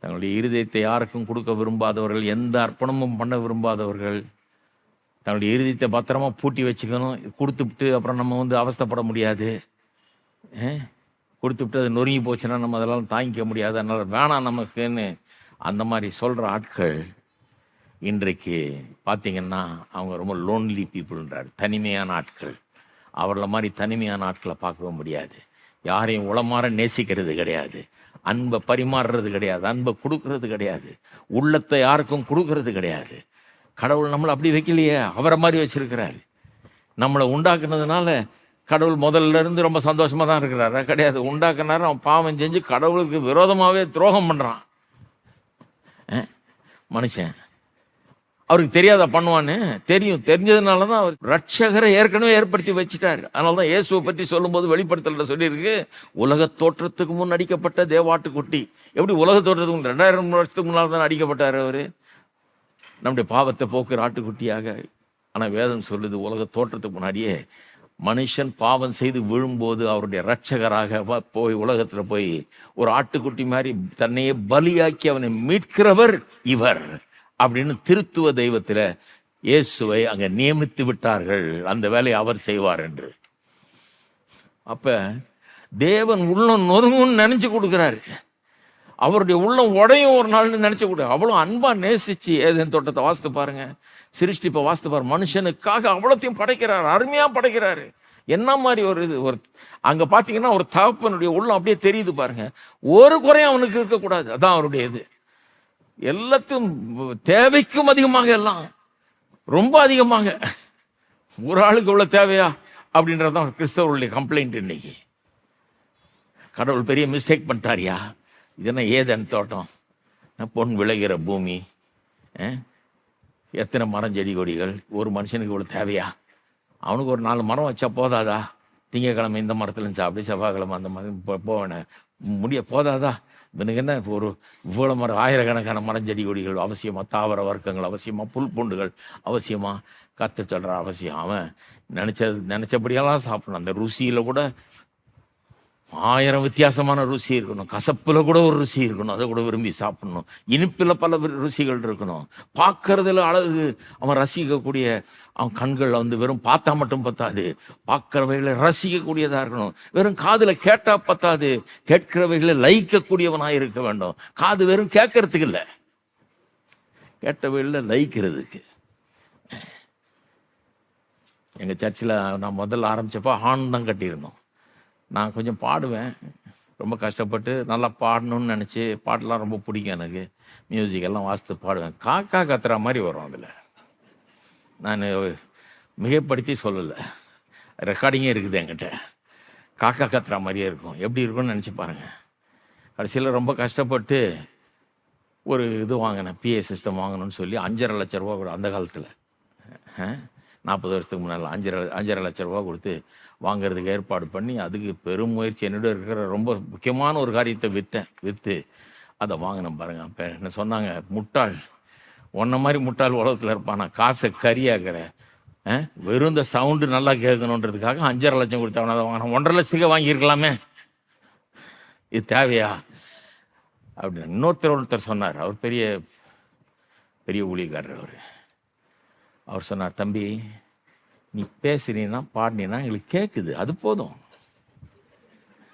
தங்களுடைய இருதயத்தை யாருக்கும் கொடுக்க விரும்பாதவர்கள், எந்த அர்ப்பணமும் பண்ண விரும்பாதவர்கள், தன்னுடைய இருதயத்தை பத்திரமா பூட்டி வச்சுக்கணும். கொடுத்துவிட்டு அப்புறம் நம்ம அவஸ்தைப்பட முடியாது. கொடுத்துவிட்டு அது நொறுங்கி போச்சுன்னா நம்ம அதெல்லாம் தாங்கிக்க முடியாது, அதனால் வேணாம் நமக்குன்னு அந்த மாதிரி சொல்கிற ஆட்கள் இன்றைக்கு பார்த்திங்கன்னா அவங்க ரொம்ப லோன்லி பீப்புள்ன்றார். தனிமையான ஆட்கள். அவர்கள மாதிரி தனிமையான ஆட்களை பார்க்கவே முடியாது. யாரையும் உளமாற நேசிக்கிறது கிடையாது, அன்பை பரிமாறுறது கிடையாது, அன்பை கொடுக்கறது கிடையாது, உள்ளத்தை யாருக்கும் கொடுக்கறது கிடையாது. கடவுள் நம்மளை அப்படி வைக்கலையே, அவரை மாதிரி வச்சிருக்கிறாரு. நம்மளை உண்டாக்குனதுனால கடவுள் முதல்ல இருந்து ரொம்ப சந்தோஷமாக தான் இருக்கிறாரா? கிடையாது. உண்டாக்குனாரு, அவன் பாவம் செஞ்சு கடவுளுக்கு விரோதமாகவே துரோகம் பண்ணுறான் மனுஷன். அவருக்கு தெரியாத பண்ணுவான்னு தெரியும். தெரிஞ்சதுனால தான் அவர் ரட்சகரை ஏற்கனவே ஏற்படுத்தி வச்சுட்டார். அதனால தான் இயேசுவை பற்றி சொல்லும்போது வெளிப்படுத்தல சொல்லியிருக்கு, உலக தோற்றத்துக்கு முன் அடிக்கப்பட்ட தேவாட்டுக்குட்டி. எப்படி உலக தோற்றத்துக்கு முன் 2000 வருஷத்துக்கு முன்னால் தான் அடிக்கப்பட்டார் அவர், நம்முடைய பாவத்தை போக்குற ஆட்டுக்குட்டியாக. ஆனால் வேதம் சொல்லுது, உலக தோற்றத்துக்கு முன்னாடியே மனுஷன் பாவம் செய்து விழும்போது அவருடைய ரட்சகராக போய் உலகத்தில் போய் ஒரு ஆட்டுக்குட்டி மாதிரி தன்னையே பலியாக்கி அவனை மீட்கிறவர் இவர் அப்படின்னு திருத்துவ தெய்வத்தில் இயேசுவை அங்கே நியமித்து விட்டார்கள். அந்த வேலையை அவர் செய்வார் என்று. அப்ப தேவன் உள்ளம் நொறுங்குன்னு நினைச்சு கொடுக்குறாரு. அவருடைய உள்ளம் உடையும் ஒரு நாள்னு நினைச்ச கூட அவ்வளோ அன்பா நேசிச்சு ஏதேன் தோட்டத்தை வாசித்து பாருங்க, சிருஷ்டிப்பை வாசித்து பாரு. மனுஷனுக்காக அவ்வளோத்தையும் படைக்கிறாரு, அருமையா படைக்கிறாரு. என்ன மாதிரி ஒரு இது, ஒரு அங்க பாத்தீங்கன்னா ஒரு தகப்பனுடைய உள்ளம் அப்படியே தெரியுது பாருங்க. ஒரு குறையும் அவனுக்கு இருக்கக்கூடாது, அதான் அவருடைய இது. எல்லாத்தையும் தேவைக்கும் அதிகமாக, எல்லாம் ரொம்ப அதிகமாக. ஒரு ஆளுக்கு இவ்வளவு தேவையா அப்படின்றதான் கிறிஸ்தவர்களுடைய கம்ப்ளைண்ட் இன்னைக்கு. கடவுள் பெரிய மிஸ்டேக் பண்ணிட்டாரியா, இதெல்லாம் ஏதேன் தோட்டம், பொன் விளைகிற பூமி, எத்தனை மரம் செடி கொடிகள், ஒரு மனுஷனுக்கு இவ்வளோ தேவையா? அவனுக்கு ஒரு 4 மரம் வச்சா போதாதா? திங்கக்கிழமை இந்த மரத்துல சாப்பிடு, செவ்வாய்க்கிழமை அந்த மாதிரி போவேன முடிய போதாதா? இவனுக்கு என்ன ஒரு இவ்வளோ மரம், ஆயிரக்கணக்கான மரம் செடி கொடிகள் அவசியமா, தாவர வர்க்கங்கள் அவசியமா, புல் பூண்டுகள் அவசியமா, கற்று சொல்கிற அவசியம். அவன் நினச்சபடியெல்லாம் சாப்பிடணும். அந்த ருசியில் கூட 1000 வித்தியாசமான ருசி இருக்கணும், கசப்பில் கூட ஒரு ருசி இருக்கணும், அதை கூட விரும்பி சாப்பிடணும், இனிப்பில் பல ருசிகள் இருக்கணும், பார்க்கறதுல அழகு, அவன் ரசிக்கக்கூடிய அவன் கண்கள் வெறும் பார்த்தா மட்டும் பத்தாது, பார்க்கிறவைகளை ரசிக்கக்கூடியதாக இருக்கணும். வெறும் காதில் கேட்டால் பத்தாது, கேட்கிறவைகளை லயிக்கக்கூடியவனாக இருக்க வேண்டும். காது வெறும் கேட்கறதுக்கு இல்லை, கேட்டவைகளில் லயிக்கிறதுக்கு. எங்கள் சர்ச்சில் நான் முதல்ல ஆரம்பித்தப்போ ஹார்ன் தான் கட்டியிருந்தோம். நான் கொஞ்சம் பாடுவேன், ரொம்ப கஷ்டப்பட்டு நல்லா பாடணும்னு நினச்சி, பாட்டெலாம் ரொம்ப பிடிக்கும் எனக்கு, மியூசிக்கெல்லாம் வாசித்து பாடுவேன். காக்கா கத்துற மாதிரி வரும். அதில் நான் மிகைப்படுத்தி சொல்லலை, ரெக்கார்டிங்கே இருக்குது என்கிட்ட. காக்கா கத்துற மாதிரியே இருக்கும். எப்படி இருக்கும்னு நினச்சி பாருங்கள். கடைசியில் ரொம்ப கஷ்டப்பட்டு ஒரு இது வாங்கினேன், பிஏ சிஸ்டம் வாங்கணும்னு சொல்லி 5.5 லட்ச ரூபா கூட, அந்த காலத்தில் 40 வருஷத்துக்கு முன்னால் 5.5 லட்ச ரூபா கொடுத்து வாங்கிறதுக்கு ஏற்பாடு பண்ணி, அதுக்கு பெரும் முயற்சி, என்னோட இருக்கிற ரொம்ப முக்கியமான ஒரு காரியத்தை விற்று அதை வாங்கினேன் பாருங்க. அப்போ என்ன சொன்னாங்க, முட்டாள், உன்ன மாதிரி முட்டாள் உலகத்தில் இருப்பான், நான் காசை கரியாக்குற, வெறும் இந்த சவுண்டு நல்லா கேட்கணுன்றதுக்காக 5.5 லட்சம் கொடுத்தவன அதை வாங்கினேன், 1.5 லட்சத்துக்கு வாங்கியிருக்கலாமே, இது தேவையா அப்படின்னு. ஒருத்தர் சொன்னார், அவர் பெரிய பெரிய ஊழியக்காரர். அவர் சொன்னார், தம்பி நீ பேசுறீன்னா பாடினா எங்களுக்கு கேட்குது, அது போதும்,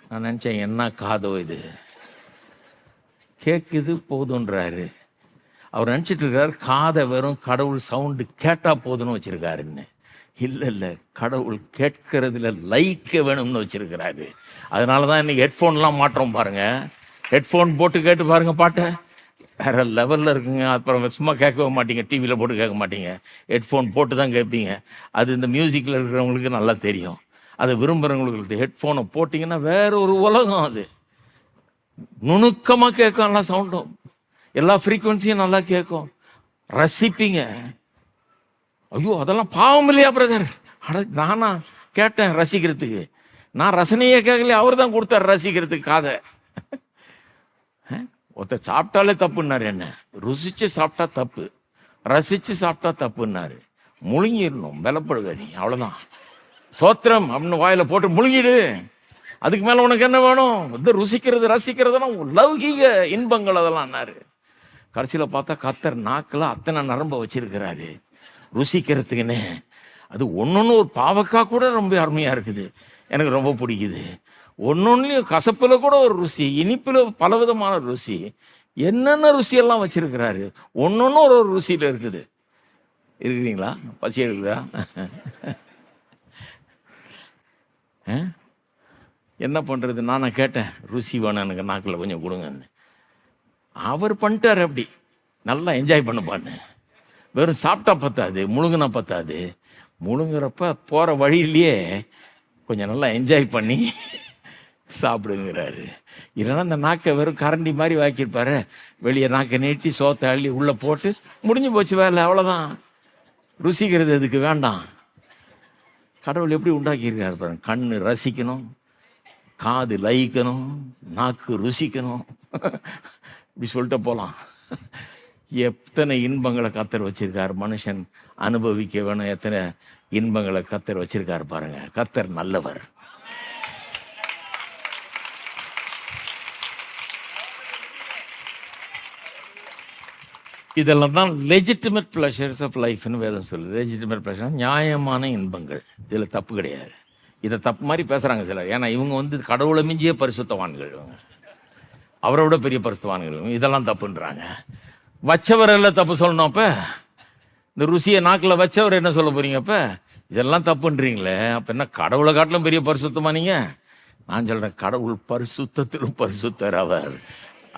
நான் நினச்சேன், என்ன காதோ இது, கேட்குது போதுன்றாரு. அவர் நினச்சிட்டு இருக்காரு காதை வெறும் கடவுள் சவுண்டு கேட்டால் போதுன்னு வச்சுருக்காருன்னு. இல்லை இல்லை, கடவுள் கேட்கறதுல லைக்க வேணும்னு வச்சுருக்கிறாரு. அதனால தான் இன்றைக்கி ஹெட்ஃபோன்லாம் மாற்றோம் பாருங்கள். ஹெட்ஃபோன் போட்டு கேட்டு பாருங்கள், பாட்டை வேறு லெவலில் இருக்குங்க. அப்புறம் சும்மா கேட்கவே மாட்டீங்க, டிவியில் போட்டு கேட்க மாட்டீங்க, ஹெட்ஃபோன் போட்டு தான் கேட்பீங்க. அது இந்த மியூசிக்கில் இருக்கிறவங்களுக்கு நல்லா தெரியும். அதை விரும்புகிறவங்களுக்கு ஹெட்ஃபோனை போட்டிங்கன்னா வேற ஒரு உலகம். அது நுணுக்கமாக கேட்கும், எல்லா சவுண்டும், எல்லா ஃப்ரீக்குவன்சியும் நல்லா கேட்கும், ரசிப்பீங்க. ஐயோ அதெல்லாம் பாவம் இல்லையா பிரதர்? நானா கேட்டேன் ரசிக்கிறதுக்கு, நான் ரசனையே கேட்கலையே, அவர் தான் கொடுத்தார் ரசிக்கிறதுக்கு காதை. ஒருத்தர் சாப்பிட்டாலே தப்புன்னாரு, என்ன ருசிச்சு சாப்பிட்டா தப்பு, ரசிச்சு சாப்பிட்டா தப்புன்னாரு. முழுங்கிடணும், பலப்படுவ நீ, அவ்வளோதான். சோத்திரம் அப்படின்னு வாயில போட்டு முழுங்கிடு, அதுக்கு மேலே உனக்கு என்ன வேணும்? இது ருசிக்கிறது ரசிக்கிறதெல்லாம் லௌகீக இன்பங்கள் அதெல்லாம்னாரு. கடைசியில் பார்த்தா கர்த்தர் நாக்கில் அத்தனை நரம்ப வச்சிருக்கிறாரு ருசிக்கிறதுக்குன்னு. அது ஒன்னொன்று, ஒரு பாவக்காய் கூட ரொம்ப அருமையாக இருக்குது, எனக்கு ரொம்ப பிடிக்குது. ஒன்னொன்னுலையும் கசப்பில் கூட ஒரு ருசி, இனிப்பில் பலவிதமான ருசி, என்னென்ன ருசியெல்லாம் வச்சிருக்கிறாரு. ஒன்னொன்னு ஒரு ஒரு ருசியில் இருக்குது. இருக்கிறீங்களா? பசி எடுக்குதா? என்ன பண்ணுறது? நான் கேட்டேன் ருசி வேணும் எனக்கு, நாக்கில் கொஞ்சம் கொடுங்கன்னு. அவர் பண்ணிட்டார் அப்படி, நல்லா என்ஜாய் பண்ணுப்பான்னு. வெறும் சாப்பிட்டா பத்தாது, முழுங்குனா பத்தாது, முழுங்குறப்ப போகிற வழியிலேயே கொஞ்சம் நல்லா என்ஜாய் பண்ணி சாப்பிடுங்கிறாரு. இல்லைன்னா இந்த நாக்கை வெறும் கரண்டி மாதிரி வாக்கியிருப்பாரு, வெளியே நாக்கை நீட்டி சோத்தை அள்ளி உள்ளே போட்டு முடிஞ்சு போச்சு வேலை, அவ்வளோதான். ருசிக்கிறது அதுக்கு வேண்டாம். கடவுள் எப்படி உண்டாக்கியிருக்காரு பாருங்க. கண்ணு ரசிக்கணும், காது லயிக்கணும், நாக்கு ருசிக்கணும், இப்படி சொல்லிட்டு போகலாம். எத்தனை இன்பங்களை கர்த்தர் வச்சிருக்கார், மனுஷன் அனுபவிக்க வேணும். எத்தனை இன்பங்களை கர்த்தர் வச்சிருக்காரு பாருங்க. கர்த்தர் நல்லவர். இதெல்லாம் தான் லெஜிட்டிமேட் ப்ளஷர்ஸ் ஆஃப் லைஃப்னு வேதம் சொல்லுது. லெஜிட்டிமேட் ப்ளஷர், நியாயமான இன்பங்கள். இதில் தப்பு கிடையாது. இதை தப்பு மாதிரி பேசுகிறாங்க சிலர். ஏன்னா இவங்க கடவுளை மிஞ்சிய பரிசுத்தவான்கள், இவங்க அவரை விட பெரிய பரிசுத்தவான்கள், இதெல்லாம் தப்புன்றாங்க. வச்சவரெல்லாம் தப்பு சொல்லணும். அப்போ இந்த ருசியை நாக்கில் வச்சவர் என்ன சொல்ல போகிறீங்க? அப்போ இதெல்லாம் தப்புன்றீங்களே, அப்போ என்ன கடவுளை காட்டிலும் பெரிய பரிசுத்தமா நீங்கள்? நான் சொல்கிறேன், கடவுள் பரிசுத்தத்திலும் பரிசுத்தர்.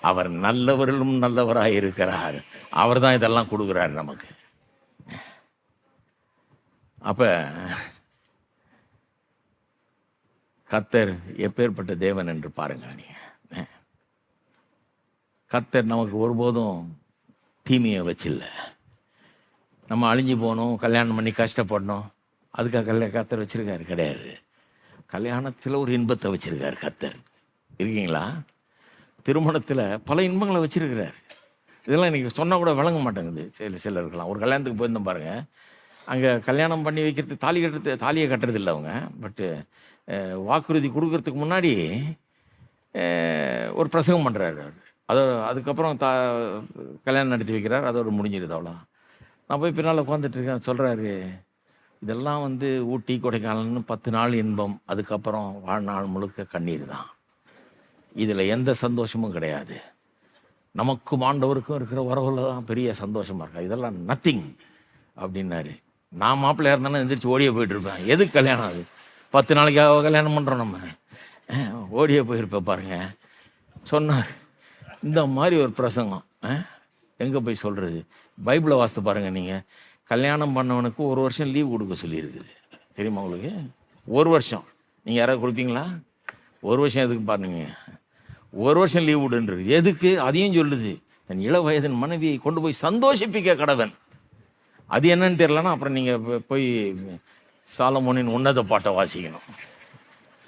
அவர் நல்லவர்களும் நல்லவராக இருக்கிறார். அவர் தான் இதெல்லாம் கொடுக்குறாரு நமக்கு. அப்போ கர்த்தர் எப்பேற்பட்ட தேவன் என்று பாருங்க நீங்க. கர்த்தர் நமக்கு ஒருபோதும் தீமையை வச்சில்ல. நம்ம அழிஞ்சு போகணும், கல்யாணம் பண்ணி கஷ்டப்படணும், அதுக்காக கர்த்தர் வச்சிருக்காரு கிடையாது. கல்யாணத்தில் ஒரு இன்பத்தை வச்சிருக்காரு கர்த்தர். இருக்கீங்களா? திருமணத்தில் பல இன்பங்களை வச்சிருக்கிறார். இதெல்லாம் இன்றைக்கி சொன்னால் கூட விளங்க மாட்டேங்குது சிலருக்கெல்லாம். ஒரு கல்யாணத்துக்கு போயிருந்தோம் பாருங்கள், அங்கே கல்யாணம் பண்ணி வைக்கிறதுக்கு தாலியை கட்டுறது இல்லை அவங்க. பட்டு வாக்குறுதி கொடுக்கறதுக்கு முன்னாடி ஒரு பிரசங்கம் பண்ணுறாரு அவர். அதுக்கப்புறம் கல்யாணம் நடத்தி வைக்கிறார், அதோடு முடிஞ்சிருது, அவ்வளோ. நான் போய் பின்னால் உட்காந்துட்ருக்கேன். சொல்கிறாரு, இதெல்லாம் ஊட்டி கொடைக்கானல்னு 10 நாள் இன்பம், அதுக்கப்புறம் வாழ்நாள் முழுக்க கண்ணீர் தான். இதில் எந்த சந்தோஷமும் கிடையாது. நமக்கும் ஆண்டவருக்கும் இருக்கிற உறவுல தான் பெரிய சந்தோஷமாக இருக்கா, இதெல்லாம் நத்திங் அப்படின்னாரு. நான் மாப்பிள்ளையாக இருந்தானே எந்திரிச்சு ஓடியே போயிட்டுருப்பேன். எதுக்கு கல்யாணம்? அது 10 நாளைக்காக கல்யாணம் பண்ணுறோம் நம்ம, ஓடியே போயிருப்பேன் பாருங்க. சொன்னார், இந்த மாதிரி ஒரு பிரசங்கம் எங்கே போய் சொல்கிறது? பைபிளை வாசித்து பாருங்கள். நீங்கள் கல்யாணம் பண்ணவனுக்கு 1 வருஷம் லீவ் கொடுக்க சொல்லியிருக்குது, தெரியுமா உங்களுக்கு? 1 வருஷம். நீங்கள் யாராவது கொடுப்பீங்களா? 1 வருஷம் எதுக்கு பாருங்க? 1 வருஷம் லீவ் விடுன்றது எதுக்கு? அதையும் சொல்லுது, தன் இள வயதின் மனைவியை கொண்டு போய் சந்தோஷிப்பிக்க கடவன். அது என்னன்னு தெரியலன்னா அப்புறம் நீங்கள் போய் சாலமோனின் உன்னத பாட்டை வாசிக்கணும்.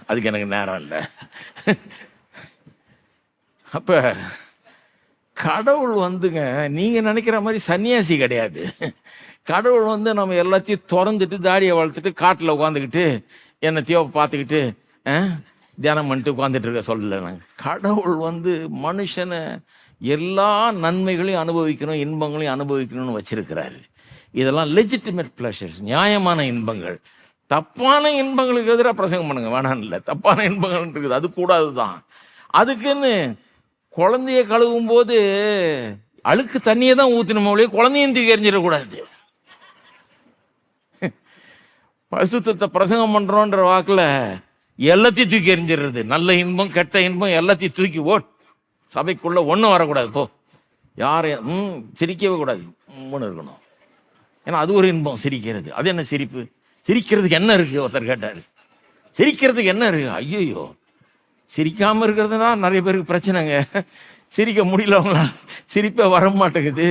அதுக்கு எனக்கு நேரம் இல்லை. அப்போ கடவுள் நீங்கள் நினைக்கிற மாதிரி சன்னியாசி கிடையாது. கடவுள் நம்ம எல்லாத்தையும் திறந்துட்டு தாடியை வளர்த்துட்டு காட்டில் உட்காந்துக்கிட்டு என்னத்தையோ பார்த்துக்கிட்டு தியானம் பண்ணிட்டு உட்காந்துட்டு இருக்க சொல்லலை. நாங்கள் கடவுள் மனுஷனை எல்லா நன்மைகளையும் அனுபவிக்கணும், இன்பங்களையும் அனுபவிக்கணும்னு வச்சிருக்கிறாரு. இதெல்லாம் லெஜிட்டிமேட் ப்ளஷர்ஸ், நியாயமான இன்பங்கள். தப்பான இன்பங்களுக்கு எதிராக பிரசங்கம் பண்ணுங்க, வேணாம் இல்லை. தப்பான இன்பங்கள் இருக்குது, அது கூடாது தான். அதுக்குன்னு குழந்தைய கழுவும் போது அழுக்கு தண்ணியை தான் ஊற்றணுமோ ஒழிய குழந்தையும் தூக்கி எறிஞ்சிடக்கூடாது. பரிசுத்தத்தை பிரசங்கம் பண்ணுறோன்ற வாக்கில் எல்லாத்தையும் தூக்கி எறிஞ்சிடுறது. நல்ல இன்பம் கெட்ட இன்பம் எல்லாத்தையும் தூக்கி சபைக்குள்ளே ஒன்றும் வரக்கூடாது. போ, யாரையும் சிரிக்கவே கூடாது, இருக்கணும். ஏன்னா அது ஒரு இன்பம், சிரிக்கிறது. அது என்ன சிரிப்பு? சிரிக்கிறதுக்கு என்ன இருக்குது? ஒருத்தர் கேட்டார், சிரிக்கிறதுக்கு என்ன இருக்குது? ஐயோ, சிரிக்காமல் இருக்கிறது தான் நிறைய பேருக்கு பிரச்சனைங்க. சிரிக்க முடியலவங்களா, சிரிப்பே வர மாட்டேங்குது.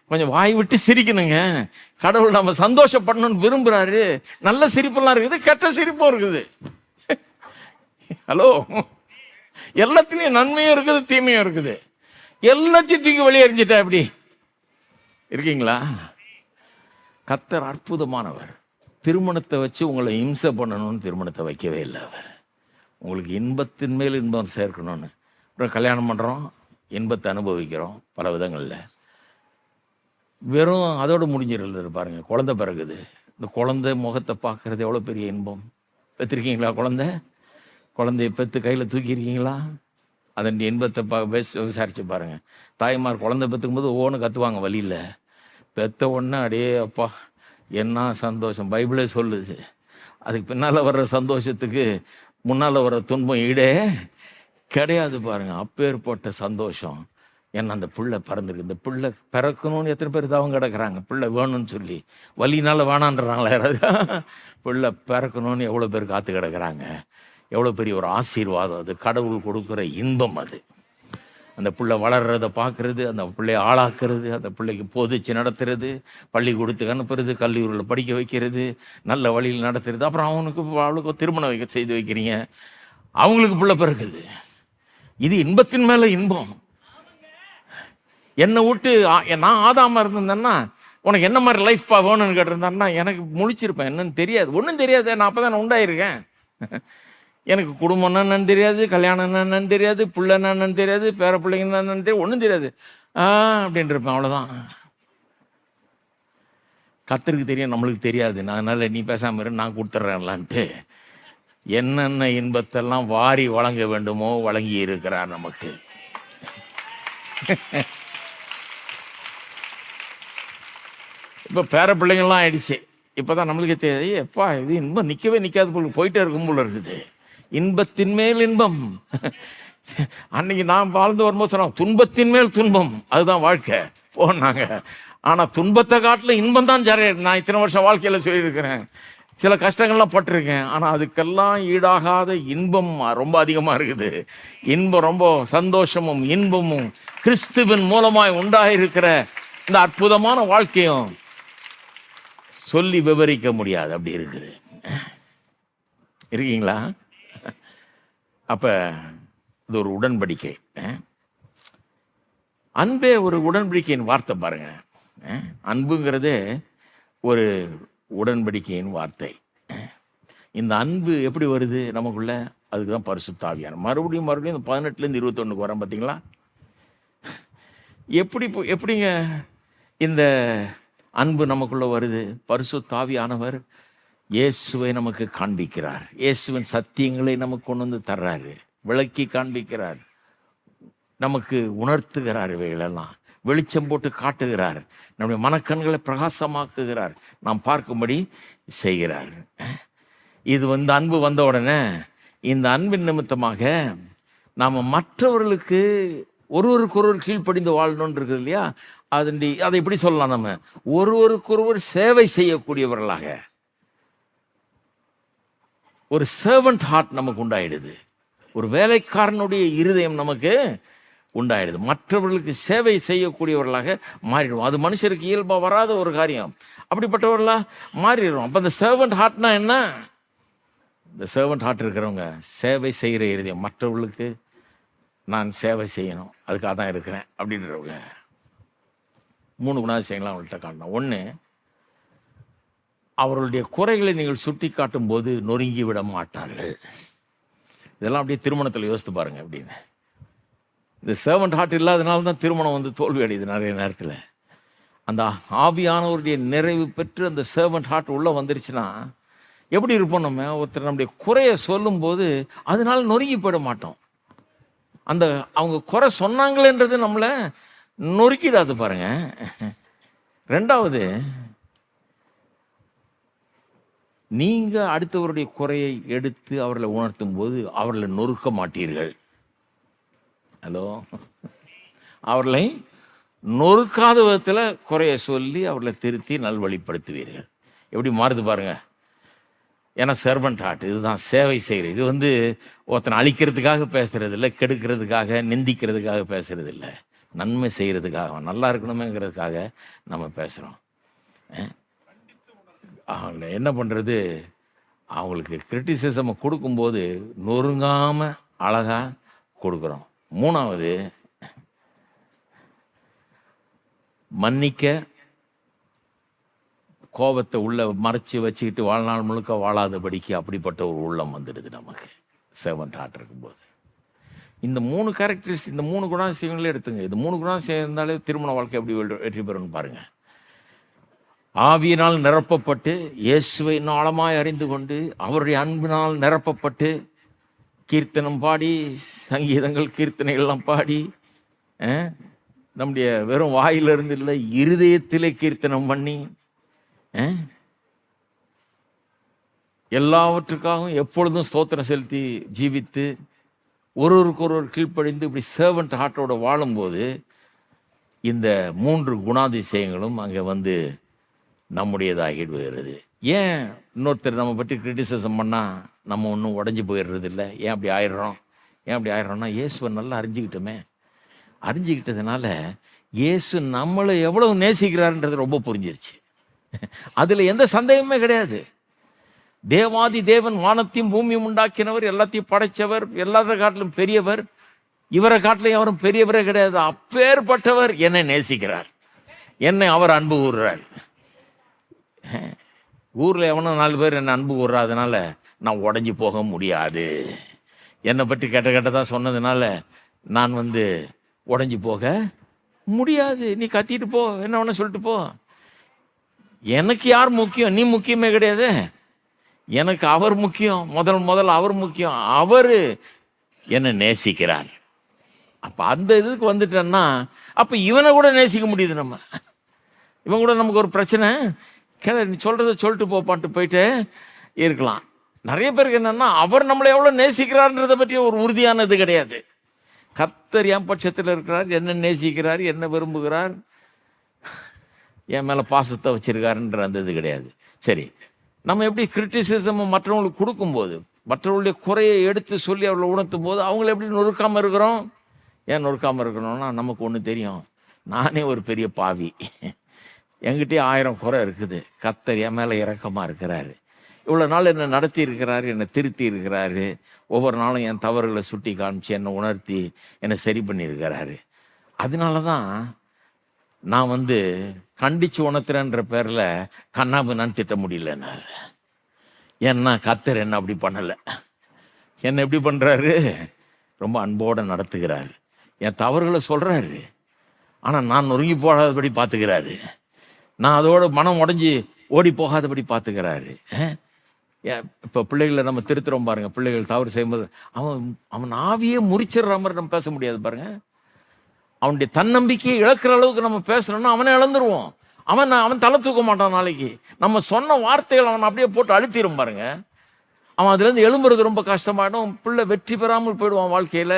கொஞ்சம் வாய் விட்டு சிரிக்கணுங்க. கடவுள் நம்ம சந்தோஷப்படணும்னு விரும்புகிறாரு. நல்ல சிரிப்பெல்லாம் இருக்குது, கெட்ட சிரிப்பும் இருக்குது. ஹலோ, எல்லாத்துலேயும் நன்மையும் இருக்குது, தீமையும் இருக்குது. எல்லாத்தையும் தூக்கி வெளியே எறிஞ்சிட்டா எப்படி இருக்கீங்களா? கர்த்தர் அற்புதமானவர். திருமணத்தை வச்சு உங்களை இம்சை பண்ணணும்னு திருமணத்தை வைக்கவே இல்லை. அவர் உங்களுக்கு இன்பத்தின் மேல் இன்பம் சேர்க்கணும்னு. அப்புறம் கல்யாணம் பண்ணுறோம், இன்பத்தை அனுபவிக்கிறோம் பல விதங்களில். வெறும் அதோடு முடிஞ்சிருந்தது பாருங்க. குழந்தை பிறகுது, இந்த குழந்தை முகத்தை பார்க்குறது எவ்வளோ பெரிய இன்பம். பெற்றிருக்கீங்களா? குழந்தைய பெற்று கையில் தூக்கியிருக்கீங்களா? அதன் இன்பத்தை விசாரித்து பாருங்கள். தாய்மார் குழந்தை பெற்றுக்கும் போது ஒவ்வொன்று கற்றுவாங்க வழியில். பெற்ற உடனே அடே அப்பா என்ன சந்தோஷம், பைபிளே சொல்லுது. அதுக்கு பின்னால் வர்ற சந்தோஷத்துக்கு முன்னால் வர்ற துன்பம் ஈடே கிடையாது பாருங்கள். அப்பேற்பட்ட சந்தோஷம். ஏன்னா அந்த பிள்ளை பிறந்திருக்கு. இந்த பிள்ளை பிறக்கணும்னு எத்தனை பேர் தவங்க கிடக்குறாங்க, பிள்ளை வேணும்னு சொல்லி. வலினால வேணான்றாங்களா யாராவது? பிள்ளை பிறக்கணும்னு எவ்வளோ பேர் காத்து கிடக்குறாங்க. எவ்வளோ பெரிய ஒரு ஆசீர்வாதம் அது, கடவுள் கொடுக்குற இன்பம் அது. அந்த பிள்ளை வளர்கிறத பார்க்குறது, அந்த பிள்ளையை ஆளாக்குறது, அந்த பிள்ளைக்கு போதிச்சு நடத்துறது, பள்ளிக்கூடத்துக்கு அனுப்புறது, கல்லூரியில் படிக்க வைக்கிறது, நல்ல வழியில் நடத்துறது. அப்புறம் அவளுக்கு திருமணம் செய்து வைக்கிறீங்க, அவங்களுக்கு பிள்ளை பிறக்குது. இது இன்பத்தின் மேலே இன்பம். என்னை விட்டு நான் ஆதாமல் இருந்திருந்தேன்னா உனக்கு என்ன மாதிரி லைஃப்பா வேணும்னு கேட்டிருந்தாருன்னா எனக்கு முழிச்சிருப்பேன். என்னன்னு தெரியாது, ஒன்றும் தெரியாது. நான் அப்போ தான் உண்டாயிருக்கேன். எனக்கு குடும்பம் என்னன்னு தெரியாது, கல்யாணம் என்னன்னு தெரியாது, பிள்ளை என்னன்னு தெரியாது, பேர பிள்ளைங்க என்னன்னு தெரியாது, ஒன்றும் தெரியாது. அப்படின்ட்டு இருப்பேன், அவ்வளோதான். கர்த்தருக்கு தெரியும், நம்மளுக்கு தெரியாது. நான் அதனால் நீ பேசாமல் இரு, நான் கொடுத்துட்றேன்லான்ட்டு என்னென்ன இன்பத்தெல்லாம் வாரி வழங்க வேண்டுமோ வழங்கி இருக்கிறார் நமக்கு. இப்போ பேர பிள்ளைங்கள்லாம் ஆயிடுச்சு. இப்போ தான் நம்மளுக்கு தெரியாது, எப்பா இது இன்பம் நிற்கவே நிற்காது போல, போயிட்டே இருக்கும் போல இருக்குது. இன்பத்தின் மேல் இன்பம். அன்னைக்கு நான் வாழ்ந்து வரும்போது சொன்னோம், துன்பத்தின் மேல் துன்பம், அதுதான் வாழ்க்கை போனாங்க. ஆனால் துன்பத்தை காட்டில் இன்பம் தான் ஜாலியாக இருக்கு. நான் இத்தனை வருஷம் வாழ்க்கையில் சொல்லியிருக்கிறேன், சில கஷ்டங்கள்லாம் பட்டிருக்கேன். ஆனால் அதுக்கெல்லாம் ஈடாகாத இன்பம் ரொம்ப அதிகமாக இருக்குது. இன்பம் ரொம்ப சந்தோஷமும் இன்பமும் கிறிஸ்துவின் மூலமாய் உண்டாயிருக்கிற இந்த அற்புதமான வாழ்க்கையும் சொல்லி விவரிக்க முடியாது, அப்படி இருக்குது. இருக்கீங்களா? அப்போ இது ஒரு உடன்படிக்கை. அன்பே ஒரு உடன்படிக்கையின் வார்த்தை பாருங்க. அன்புங்கிறதே ஒரு உடன்படிக்கையின் வார்த்தை. இந்த அன்பு எப்படி வருது நமக்குள்ள? அதுக்கு தான் பரிசுத்த ஆவியானவர். மறுபடியும் இந்த 18லேருந்து 21 வரோம் பார்த்தீங்களா? எப்படிங்க இந்த அன்பு நமக்குள்ள வருது? பரிசுத்த ஆவியானவர் இயேசுவை நமக்கு காண்பிக்கிறார். இயேசுவின் சத்தியங்களை நமக்கு கொண்டு வந்து தர்றாரு, விளக்கி காண்பிக்கிறார், நமக்கு உணர்த்துகிறார், இவைகளெல்லாம் வெளிச்சம் போட்டு காட்டுகிறார், நம்முடைய மனக்கண்களை பிரகாசமாக்குகிறார், நாம் பார்க்கும்படி செய்கிறார். இது அன்பு வந்த உடனே இந்த அன்பின் நிமித்தமாக நாம் மற்றவர்களுக்கு ஒருவருக்கொருவர் கீழ்ப்படிந்து வாழணும்னு இருக்குது இல்லையா? அதை எப்படி சொல்லலாம்? நம்ம ஒருவருக்கொருவர் சேவை செய்யக்கூடியவர்களாக ஒரு சர்வன்ட் ஹார்ட் நமக்கு உண்டாயிடுது. ஒரு வேலைக்காரனுடைய இருதயம் நமக்கு உண்டாயிடுது. மற்றவர்களுக்கு சேவை செய்யக்கூடியவர்களாக மாறிடுவோம். அது மனுஷருக்கு இயல்பாக வராத ஒரு காரியம். அப்படிப்பட்டவர்களாக மாறிடுவோம். அப்போ இந்த சர்வன்ட் ஹார்ட்னா என்ன? இந்த சர்வன்ட் ஹார்ட் இருக்கிறவங்க சேவை செய்கிற இருதயம், மற்றவர்களுக்கு நான் சேவை செய்யணும், அதுக்காக தான் இருக்கிறேன் அப்படின்றவங்க 3 குணாதிசயங்கள்லாம் அவங்கள்ட்ட காட்டணும். 1, அவர்களுடைய குறைகளை நீங்கள் சுட்டி காட்டும் போது நொறுங்கி விட மாட்டார்கள். இதெல்லாம் அப்படியே திருமணத்தில் யோசித்து பாருங்க. அப்படின்னு இந்த சர்வன்ட் ஹார்ட் இல்லாதனால தான் திருமணம் தோல்வி அடையுது நிறைய நேரத்தில். அந்த ஆவியானவருடைய நிறைவு பெற்று அந்த சர்வன்ட் ஹார்ட் உள்ளே வந்துருச்சுன்னா எப்படி இருப்போம் நம்ம? ஒருத்தர் நம்முடைய குறைய சொல்லும்போது அதனால நொறுங்கி போயிட மாட்டோம். அந்த அவங்க குறை சொன்னாங்களேன்றது நம்மளை நொறுக்கிடாது பாருங்க. ரெண்டாவது, நீங்க அடுத்தவருடைய குறையை எடுத்து அவர்களை உணர்த்தும் போது அவர்களை நொறுக்க மாட்டீர்கள். ஹலோ, அவர்களை நொறுக்காத விதத்தில் குறைய சொல்லி அவர்களை திருத்தி நல்வழிப்படுத்துவீர்கள். எப்படி மாறுது பாருங்க. ஏன்னா சர்வன்ட் ஹார்ட், இதுதான் சேவை செய்கிறது. இது ஒருத்தனை அழிக்கிறதுக்காக பேசுறது இல்லை, கெடுக்கிறதுக்காக நிந்திக்கிறதுக்காக பேசுறது இல்லை, நன்மை செய்கிறதுக்காக, நல்லா இருக்கணுமேங்கிறதுக்காக நம்ம பேசுகிறோம். அவங்கள என்ன பண்ணுறது? அவங்களுக்கு கிரிட்டிசிசம் கொடுக்கும்போது நொறுங்காமல் அழகாக கொடுக்குறோம். மூணாவது, மன்னிக்க கோபத்தை உள்ள மறைச்சி வச்சுக்கிட்டு வாழ்நாள் முழுக்க வாழாதபடிக்கு அப்படிப்பட்ட ஒரு உள்ளம் வந்துடுது நமக்கு சர்வன்ட் ஹார்ட் இருக்கும்போது. இந்த 3 கேரக்டரிஸ்டிக், இந்த 3 குணாதிசயங்களே எடுத்துங்க. இது 3 குணாதிசயம் இருந்தாலே திருமண வாழ்க்கை எப்படி வெற்றி பெறும்னு பாருங்க. ஆவியினால் நிரப்பப்பட்டு, இயேசுவை ஆழமாய் அறிந்து கொண்டு, அவருடைய அன்பினால் நிரப்பப்பட்டு, கீர்த்தனம் பாடி, சங்கீதங்கள் கீர்த்தனைகள்லாம் பாடி, நம்முடைய வெறும் வாயிலிருந்து இல்லை, இருதயத்திலே கீர்த்தனம் பண்ணி, எல்லாவற்றுக்காகவும் எப்பொழுதும் ஸ்தோத்திரம் செலுத்தி ஜீவித்து, ஒருவருக்கொருவர் கீழ்ப்படிந்து இப்படி சர்வன்ட் ஹார்ட்டோட வாழும்போது இந்த 3 குணாதிசயங்களும் அங்கே நம்முடையதாகிடுகிறது. ஏன் இன்னொருத்தர் நம்ம பற்றி கிரிட்டிசிசம் பண்ணால் நம்ம ஒன்றும் உடஞ்சி போயிடுறது இல்லை? ஏன் அப்படி ஆயிடுறோம்னா இயேசுவை நல்லா அறிஞ்சிக்கிட்டதுனால இயேசு நம்மளை எவ்வளவு நேசிக்கிறாருன்றது ரொம்ப புரிஞ்சிருச்சு. அதில் எந்த சந்தேகமே கிடையாது. தேவாதி தேவன் வானத்தையும் பூமியும் உண்டாக்கினவர், எல்லாத்தையும் படைச்சவர், எல்லாத்த காட்டிலும் பெரியவர், இவரை காட்டிலும் யாரும் பெரியவரே கிடையாது. அப்பேற்பட்டவர் என்னை நேசிக்கிறார், என்னை அவர் அன்பு கூறுறார். ஊரில் எவனும் 4 பேர் என்னை அன்பு கூறுறதுனால நான் உடஞ்சி போக முடியாது. என்னை பற்றி கெட்டதாக சொன்னதுனால நான் உடஞ்சி போக முடியாது. நீ கத்திட்டு போ, என்ன வேணா சொல்லிட்டு போ. எனக்கு யார் முக்கியம்? நீ முக்கியமே கிடையாது. எனக்கு அவர் முக்கியம். முதல் அவர் முக்கியம். அவர் என்னை நேசிக்கிறார். அப்போ அந்த இதுக்கு வந்துட்டேன்னா அப்போ இவனை கூட நேசிக்க முடியுது. இவன் கூட நமக்கு ஒரு பிரச்சனை நீ சொல்கிறத சொல்லிட்டு போப்பான்ட்டு போயிட்டு இருக்கலாம். நிறைய பேருக்கு என்னென்னா அவர் நம்மளை எவ்வளோ நேசிக்கிறார்ன்றதை பற்றி ஒரு உறுதியானது கிடையாது. கர்த்தர் என் பட்சத்தில் இருக்கிறார், என்ன நேசிக்கிறார், என்ன விரும்புகிறார், என் மேலே பாசத்தை வச்சிருக்காருன்ற அந்த இது கிடையாது. சரி, நம்ம எப்படி கிரிட்டிசிசம் மற்றவங்களுக்கு கொடுக்கும்போது, மற்றவங்களுடைய குறையை எடுத்து சொல்லி அவர்களை உணர்த்தும் போது அவங்கள எப்படி நொறுக்காமல் இருக்கிறோம்? ஏன் நொறுக்காமல் இருக்கிறோம்னா நமக்கு ஒன்று தெரியும், நானே ஒரு பெரிய பாவி, என்கிட்டயே 1000 குறை இருக்குது. கர்த்தர் என் மேலே இரக்கமாக இருக்கிறாரு, இவ்வளோ நாள் என்னை நடத்தி இருக்கிறாரு, என்னை திருத்தி இருக்கிறாரு, ஒவ்வொரு நாளும் என் தவறுகளை சுட்டி காமிச்சு என்னை உணர்த்தி என்னை சரி பண்ணியிருக்கிறாரு. அதனால தான் நான் கண்டித்து உணர்த்துறேன்ற பேரில் கண்ணாபின்னான்னு திட்ட முடியலன்னாரு. ஏன்னா கர்த்தர் என்ன அப்படி பண்ணலை. என்ன எப்படி பண்ணுறாரு? ரொம்ப அன்போடு நடத்துகிறாரு. என் தவறுகளை சொல்கிறாரு, ஆனால் நான் நொறுங்கி போகாதபடி பார்த்துக்கிறாரு. நான் அதோட மனம் உடஞ்சி ஓடி போகாதபடி பார்த்துக்கிறாரு. இப்போ பிள்ளைகளை நம்ம திருத்துறோம் பாருங்கள். பிள்ளைகள் தவறு செய்யும்போது அவன் ஆவியே முறிச்சிடுற மாதிரி நம்ம பேச முடியாது பாருங்க. அவனுடைய தன்னம்பிக்கையை இழக்கிற அளவுக்கு நம்ம பேசணும்னா அவனை இழந்துருவோம். அவன் தலை தூக்க மாட்டான். நாளைக்கு நம்ம சொன்ன வார்த்தைகள் அவன் அப்படியே போட்டு அழுத்திடும் பாருங்க. அவன் அதுலேருந்து எழும்புறது ரொம்ப கஷ்டமாயிடும். பிள்ளை வெற்றி பெறாமல் போயிடுவான் வாழ்க்கையில்.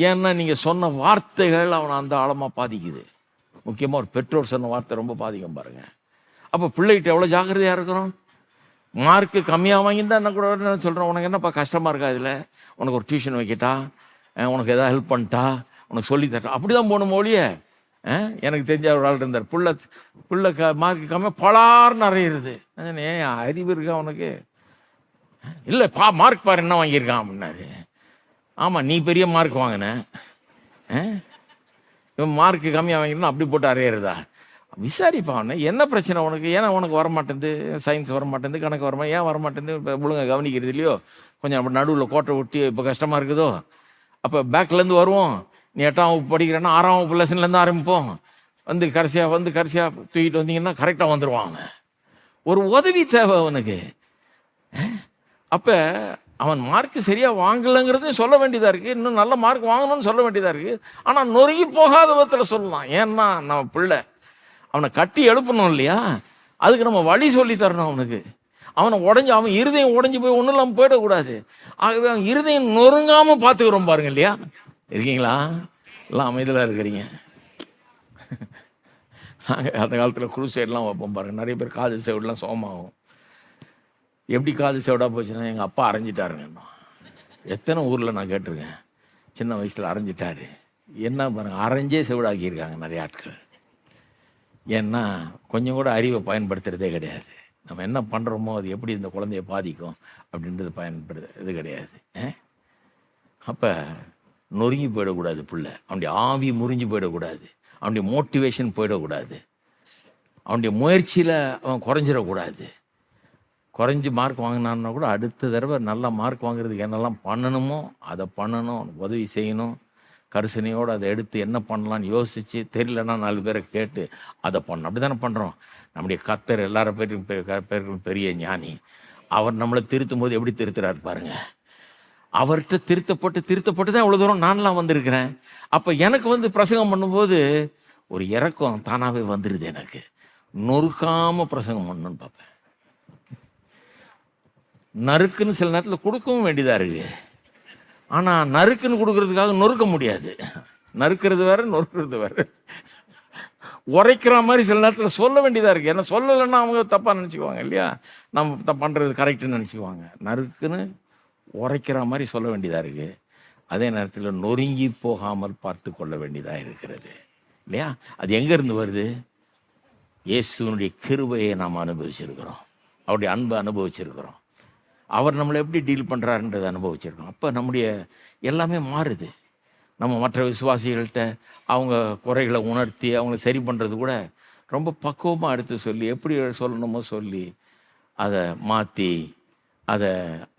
ஏன்னா நீங்கள் சொன்ன வார்த்தைகள் அவனை அந்த ஆழமாக பாதிக்குது. முக்கியமாக ஒரு பெற்றோர் சொன்ன வார்த்தை ரொம்ப பாதிக்கும் பாருங்க. அப்போ பிள்ளைகிட்ட எவ்வளோ ஜாக்கிரதையாக இருக்கிறோம். மார்க்கு கம்மியாக வாங்கியிருந்தா என்ன கூட நான் சொல்கிறேன், உனக்கு என்னப்பா கஷ்டமாக இருக்கா, இதில் உனக்கு ஒரு டியூஷன் வைக்கிட்டா, உனக்கு எதாவது ஹெல்ப் பண்ணிட்டா, உனக்கு சொல்லி தரட்டா, அப்படி தான் போகணும் மொழிய. எனக்கு தெரிஞ்ச ஒரு ஆள் இருந்தார், பிள்ளை மார்க்கு கம்மியாக பலார்னு அறையிறது. ஏன் அறிவு இருக்கா உனக்கு? இல்லை மார்க் பாரு என்ன வாங்கியிருக்கான் அப்படின்னாரு. ஆமாம், நீ பெரிய மார்க் வாங்கின, இவன் மார்க்கு கம்மியாக வாங்கினா அப்படி போட்டு அறையிறதா? விசாரிப்பா அவனை, என்ன பிரச்சனை உனக்கு? ஏன்னா உனக்கு வரமாட்டேங்குது, சயின்ஸ் வரமாட்டேங்குது, கணக்கு வரமா, ஏன் வரமாட்டேங்குது, இப்போ ஒழுங்கா கவனிக்கிறது இல்லையோ, கொஞ்சம் நம்ம நடுவில் கோட்டை ஒட்டி இப்போ கஷ்டமாக இருக்குதோ, அப்போ பேக்லேருந்து வருவோம். நீ 8ஆம் வகுப்பு படிக்கிறேன்னா 6ஆம் வகுப்பு லெசன்லேருந்து ஆரம்பிப்போம். கடைசியாக தூக்கிட்டு வந்தீங்கன்னா கரெக்டாக வந்துடுவான். ஒரு உதவி தேவை அவனுக்கு. அப்போ அவன் மார்க் சரியாக வாங்கலைங்கிறதையும் சொல்ல வேண்டியதாக இருக்குது, இன்னும் நல்ல மார்க் வாங்கணும்னு சொல்ல வேண்டியதாக இருக்குது. ஆனால் நொறுங்கி போகாத விதத்தில் சொல்லலாம். ஏன்னா நம்ம பிள்ளை, அவனை கட்டி எழுப்பணும் இல்லையா, அதுக்கு நம்ம வழி சொல்லி தரணும் அவனுக்கு. அவனை உடஞ்சி, அவன் இருதயம் உடஞ்சி போய் ஒன்றும் இல்லாமல் போயிடக்கூடாது. ஆகவே அவன் இருதயம் நொறுங்காமல் பார்த்துக்கிறோம் பாருங்க இல்லையா. இருக்கீங்களா? எல்லாம் அமைதியாக இருக்கிறீங்க. நாங்கள் அந்த காலத்தில் குருசைடெலாம் வைப்போம் பாருங்கள். நிறைய பேர் காது செவிடெலாம் சோமாகும். எப்படி காது செவிடாக போச்சுன்னா, எங்கள் அப்பா அரைஞ்சிட்டாருங்க. எத்தனை ஊரில் நான் கேட்டிருக்கேன், சின்ன வயசில் அரைஞ்சிட்டாரு. என்ன பாருங்கள், அரைஞ்சே செவிடாக்கியிருக்காங்க நிறைய ஆட்கள். ஏன்னா கொஞ்சம் கூட அறிவை பயன்படுத்துகிறதே கிடையாது. நம்ம என்ன பண்ணுறோமோ அது எப்படி இந்த குழந்தைய பாதிக்கும் அப்படின்றது இது கிடையாது. அப்போ நொறுங்கி போயிடக்கூடாது பிள்ளை. அவனுடைய ஆவி முறிஞ்சு போயிடக்கூடாது, அவனுடைய மோட்டிவேஷன் போயிடக்கூடாது, அவனுடைய முயற்சியில் அவன் குறைஞ்சிடக்கூடாது. குறைஞ்சி மார்க் வாங்கினான்னா கூட அடுத்த தடவை நல்ல மார்க் வாங்குறதுக்கு என்னெல்லாம் பண்ணணுமோ அதை பண்ணணும், உதவி செய்யணும். கரிசனையோடு அதை எடுத்து என்ன பண்ணலான்னு யோசித்து, தெரியலன்னா 4 பேரை கேட்டு அதை பண்ணணும். அப்படி தானே பண்ணுறோம். நம்முடைய கர்த்தர் எல்லார பேருக்கும் பெரிய ஞானி. அவர் நம்மளை திருத்தும் போது எப்படி திருத்துறாரு பாருங்க. அவர்கிட்ட திருத்தப்பட்டு தான் இவ்வளோ தூரம் நான்லாம் வந்திருக்கிறேன். அப்போ எனக்கு பிரசங்கம் பண்ணும்போது ஒரு இறக்கம் தானாகவே வந்துடுது. எனக்கு நொறுக்காமல் பிரசங்கம் பண்ணணும்னு பார்ப்பேன். நறுக்குன்னு சில நேரத்தில் கொடுக்கவும் வேண்டியதாக இருக்குது. ஆனால் நறுக்குன்னு கொடுக்கறதுக்காக நொறுக்க முடியாது. நறுக்கிறது வேறு, நொறுக்கிறது வேறு. உரைக்கிற மாதிரி சில நேரத்தில் சொல்ல வேண்டியதாக இருக்குது. ஏன்னா சொல்லலைன்னா அவங்க தப்பாக நினச்சிக்குவாங்க இல்லையா, நம்ம பண்ணுறது கரெக்டுன்னு நினச்சிக்குவாங்க. நறுக்குன்னு உரைக்கிற மாதிரி சொல்ல வேண்டியதாக இருக்குது. அதே நேரத்தில் நொறுங்கி போகாமல் பார்த்து கொள்ள வேண்டியதாக இருக்கிறது இல்லையா. அது எங்கேருந்து வருது? இயேசுனுடைய கிருபையை நாம் அனுபவிச்சிருக்கிறோம், அவருடைய அன்பை அனுபவிச்சிருக்கிறோம், அவர் நம்மளை எப்படி டீல் பண்ணுறாருன்றதை அனுபவிச்சிருக்கோம். அப்போ நம்முடைய எல்லாமே மாறுது. நம்ம மற்ற விசுவாசிகள்கிட்ட அவங்க குறைகளை உணர்த்தி அவங்கள சரி பண்ணுறது கூட ரொம்ப பக்குவமாக எடுத்து சொல்லி, எப்படி சொல்லணுமோ சொல்லி அதை மாற்றி அதை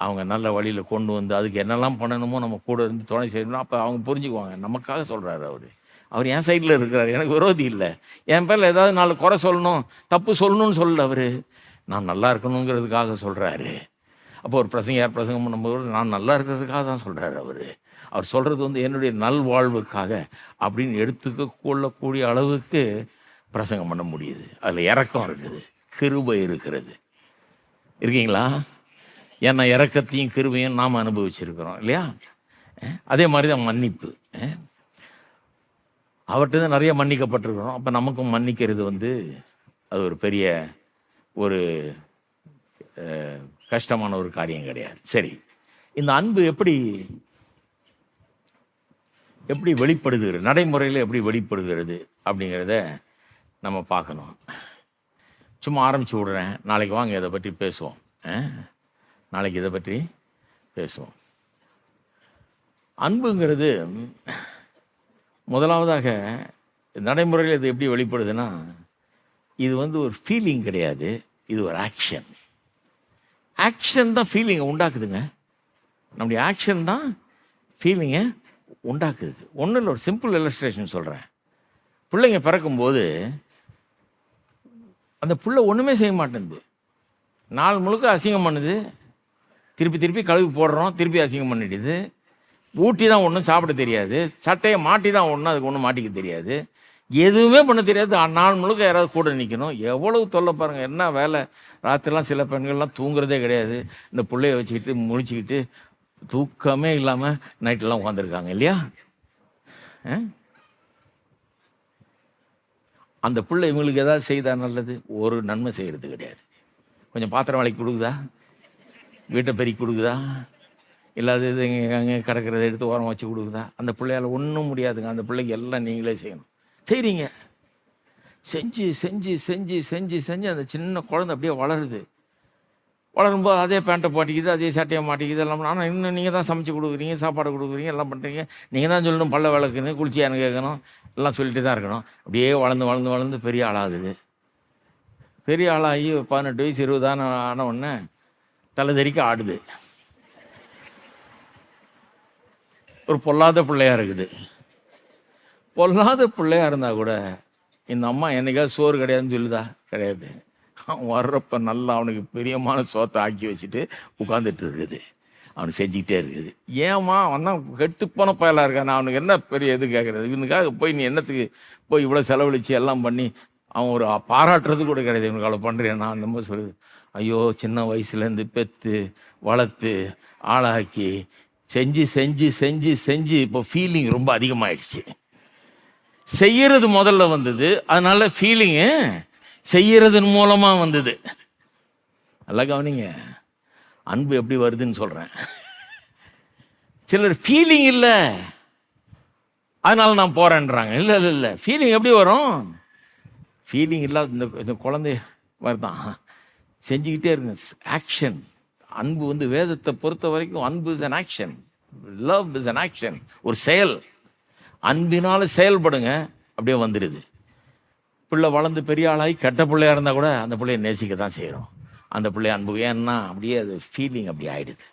அவங்க நல்ல வழியில் கொண்டு வந்து அதுக்கு என்னெல்லாம் பண்ணணுமோ நம்ம கூட இருந்து துணை செய்யணும். அப்போ அவங்க புரிஞ்சுக்குவாங்க, நமக்காக சொல்கிறாரு அவர் என் சைடில் இருக்கிறார், எனக்கு விரோதி இல்லை. என் பேரில் ஏதாவது 4 குறை சொல்லணும், தப்பு சொல்லணும்னு சொல்லல, நான் நல்லா இருக்கணுங்கிறதுக்காக சொல்கிறாரு. அப்போ ஒரு யார் பிரசங்கம் பண்ணும்போது நான் நல்லா இருக்கிறதுக்காக தான் சொல்கிறாரு. அவர் சொல்கிறது என்னுடைய நல்வாழ்வுக்காக அப்படின்னு எடுத்துக்க கொள்ளக்கூடிய அளவுக்கு பிரசங்கம் பண்ண முடியுது. அதில் இரக்கம் இருக்குது, கிருபை இருக்கிறது. இருக்கீங்களா? ஏன்னா இரக்கத்தையும் கிருபையும் நாம் அனுபவிச்சிருக்கிறோம் இல்லையா. அதே மாதிரி தான் மன்னிப்பு. அவர்கிட்ட தான் நிறைய மன்னிக்கப்பட்டிருக்கிறோம். அப்போ நமக்கும் மன்னிக்கிறது அது ஒரு பெரிய ஒரு கஷ்டமான ஒரு காரியம் கிடையாது. சரி, இந்த அன்பு எப்படி வெளிப்படுகிறது, நடைமுறையில் எப்படி வெளிப்படுகிறது அப்படிங்கிறத நம்ம பார்க்கணும். சும்மா ஆரம்பித்து விடுறேன், நாளைக்கு வாங்க இதை பற்றி பேசுவோம். நாளைக்கு இதை பற்றி பேசுவோம். அன்புங்கிறது முதலாவதாக நடைமுறையில் இது எப்படி வெளிப்படுதுன்னா, இது ஒரு ஃபீலிங் கிடையாது, இது ஒரு ஆக்ஷன். ஆக்ஷன் தான் ஃபீலிங்கை உண்டாக்குதுங்க. நம்முடைய ஆக்ஷன் தான் ஃபீலிங்கை உண்டாக்குது. ஒன்றும் இல்லை, ஒரு சிம்பிள் இல்லஸ்ட்ரேஷன் சொல்கிறேன். பிள்ளைங்க பிறக்கும்போது அந்த பிள்ளை ஒன்றுமே செய்ய மாட்டேங்குது, நாள் முழுக்க அசிங்கம் பண்ணுது, திருப்பி கழுவி போடுறோம், திருப்பி அசிங்கம் பண்ணிடுது. ஊட்டி தான் ஒன்றும் சாப்பிட தெரியாது, சட்டையை மாட்டி தான் ஒன்றும் அதுக்கு ஒன்றும் மாட்டிக்க தெரியாது, எதுவுமே பண்ண தெரியாது. நாள் முழுக்க யாராவது கூட நிற்கணும். எவ்வளவு தொல்லை பாருங்கள், என்ன வேலை. ராத்திரிலாம் சில பெண்கள்லாம் தூங்குறதே கிடையாது, இந்த பிள்ளைய வச்சுக்கிட்டு முழிச்சிக்கிட்டு தூக்கமே இல்லாமல் நைட்டெல்லாம் உட்காந்துருக்காங்க இல்லையா. அந்த பிள்ளை இவங்களுக்கு ஏதாவது செய்தா நல்லது? ஒரு நன்மை செய்கிறது கிடையாது. கொஞ்சம் பாத்திரம் வளைக்கி கொடுக்குதா, வீட்டை பெருக்கி கொடுக்குதா, இல்லாத இது அங்கே கிடக்கிறத எடுத்து ஓரம் வச்சு கொடுக்குதா? அந்த பிள்ளையால் ஒன்றும் முடியாதுங்க. அந்த பிள்ளைக்கு எல்லாம் நீங்களே செய்யணும். செய்கிறீங்க, செஞ்சு செஞ்சு செஞ்சு செஞ்சு செஞ்சு அந்த சின்ன குழந்தை அப்படியே வளருது. வளரும்போது அதே பேண்ட்டை மாட்டிக்குது, அதே சட்டையை மாட்டிக்குது, எல்லாம். ஆனால் இன்னும் நீங்கள் தான் சமைச்சு கொடுக்குறீங்க, சாப்பாடு கொடுக்குறீங்க, எல்லாம் பண்ணுறீங்க. நீங்கள் தான் சொல்லணும், பல்ல விளக்குன்னு, குளிச்சியான்னு கேட்கணும், எல்லாம் சொல்லிட்டு தான் இருக்கணும். அப்படியே வளர்ந்து வளர்ந்து வளர்ந்து பெரிய ஆளாகுது. பெரிய ஆளாகி 18 வயசு 20 ஆன உடனே தலைதறிக்க ஆடுது. ஒரு பொல்லாத பிள்ளையாக இருக்குது. பொல்லாத பிள்ளையாக இருந்தால் கூட இந்த அம்மா என்னைக்காவது சோறு கிடையாதுன்னு சொல்லுதா? கிடையாது. அவன் வர்றப்ப நல்லா அவனுக்கு பிரியமான சோத்தை ஆக்கி வச்சுட்டு உட்காந்துட்டு இருக்குது. அவனுக்கு செஞ்சுக்கிட்டே இருக்குது. ஏம்மா அவன் தான் கெட்டுப்போன பயலாக இருக்கான், நான் அவனுக்கு என்ன பெரிய எது கேட்குறது, இவனுக்காக போய் நீ என்னத்துக்கு போய் இவ்வளோ செலவழித்து எல்லாம் பண்ணி அவன் ஒரு பாராட்டுறது கூட கிடையாது, இவனுக்கு அவ்வளோ பண்ணுறேன் நான் அந்த மாதிரி சொல்லுது. ஐயோ, சின்ன வயசுலேருந்து பெற்று வளர்த்து ஆளாக்கி செஞ்சு செஞ்சு செஞ்சு செஞ்சு இப்போ ஃபீலிங் ரொம்ப அதிகமாகிடுச்சு. செய்யறது முதல்ல வந்தது, அதனால ஃபீலிங்கு செய்யறதன் மூலமாக வந்தது. நல்லா கவனிங்க, அன்பு எப்படி வருதுன்னு சொல்கிறேன். சிலர் ஃபீலிங் இல்லை அதனால நான் போகிறேன்றாங்க. இல்லை இல்லை இல்லை, ஃபீலிங் எப்படி வரும்? ஃபீலிங் இல்லாத இந்த குழந்தை வருதான் செஞ்சுக்கிட்டே இருங்க. ஆக்ஷன். அன்பு வந்து வேதத்தை பொறுத்த வரைக்கும் அன்பு is an action, love is an action, ஒரு செயல். அன்பினால செயல்படுங்க, அப்படியே வந்துடுது. பிள்ளை வளர்ந்து பெரிய ஆளாகி கெட்ட பிள்ளையாக இருந்தால் கூட அந்த பிள்ளைய நேசிக்க தான் செய்கிறோம். அந்த பிள்ளைய அன்பு, ஏன்னா அப்படியே அது ஃபீலிங் அப்படி ஆகிடுது.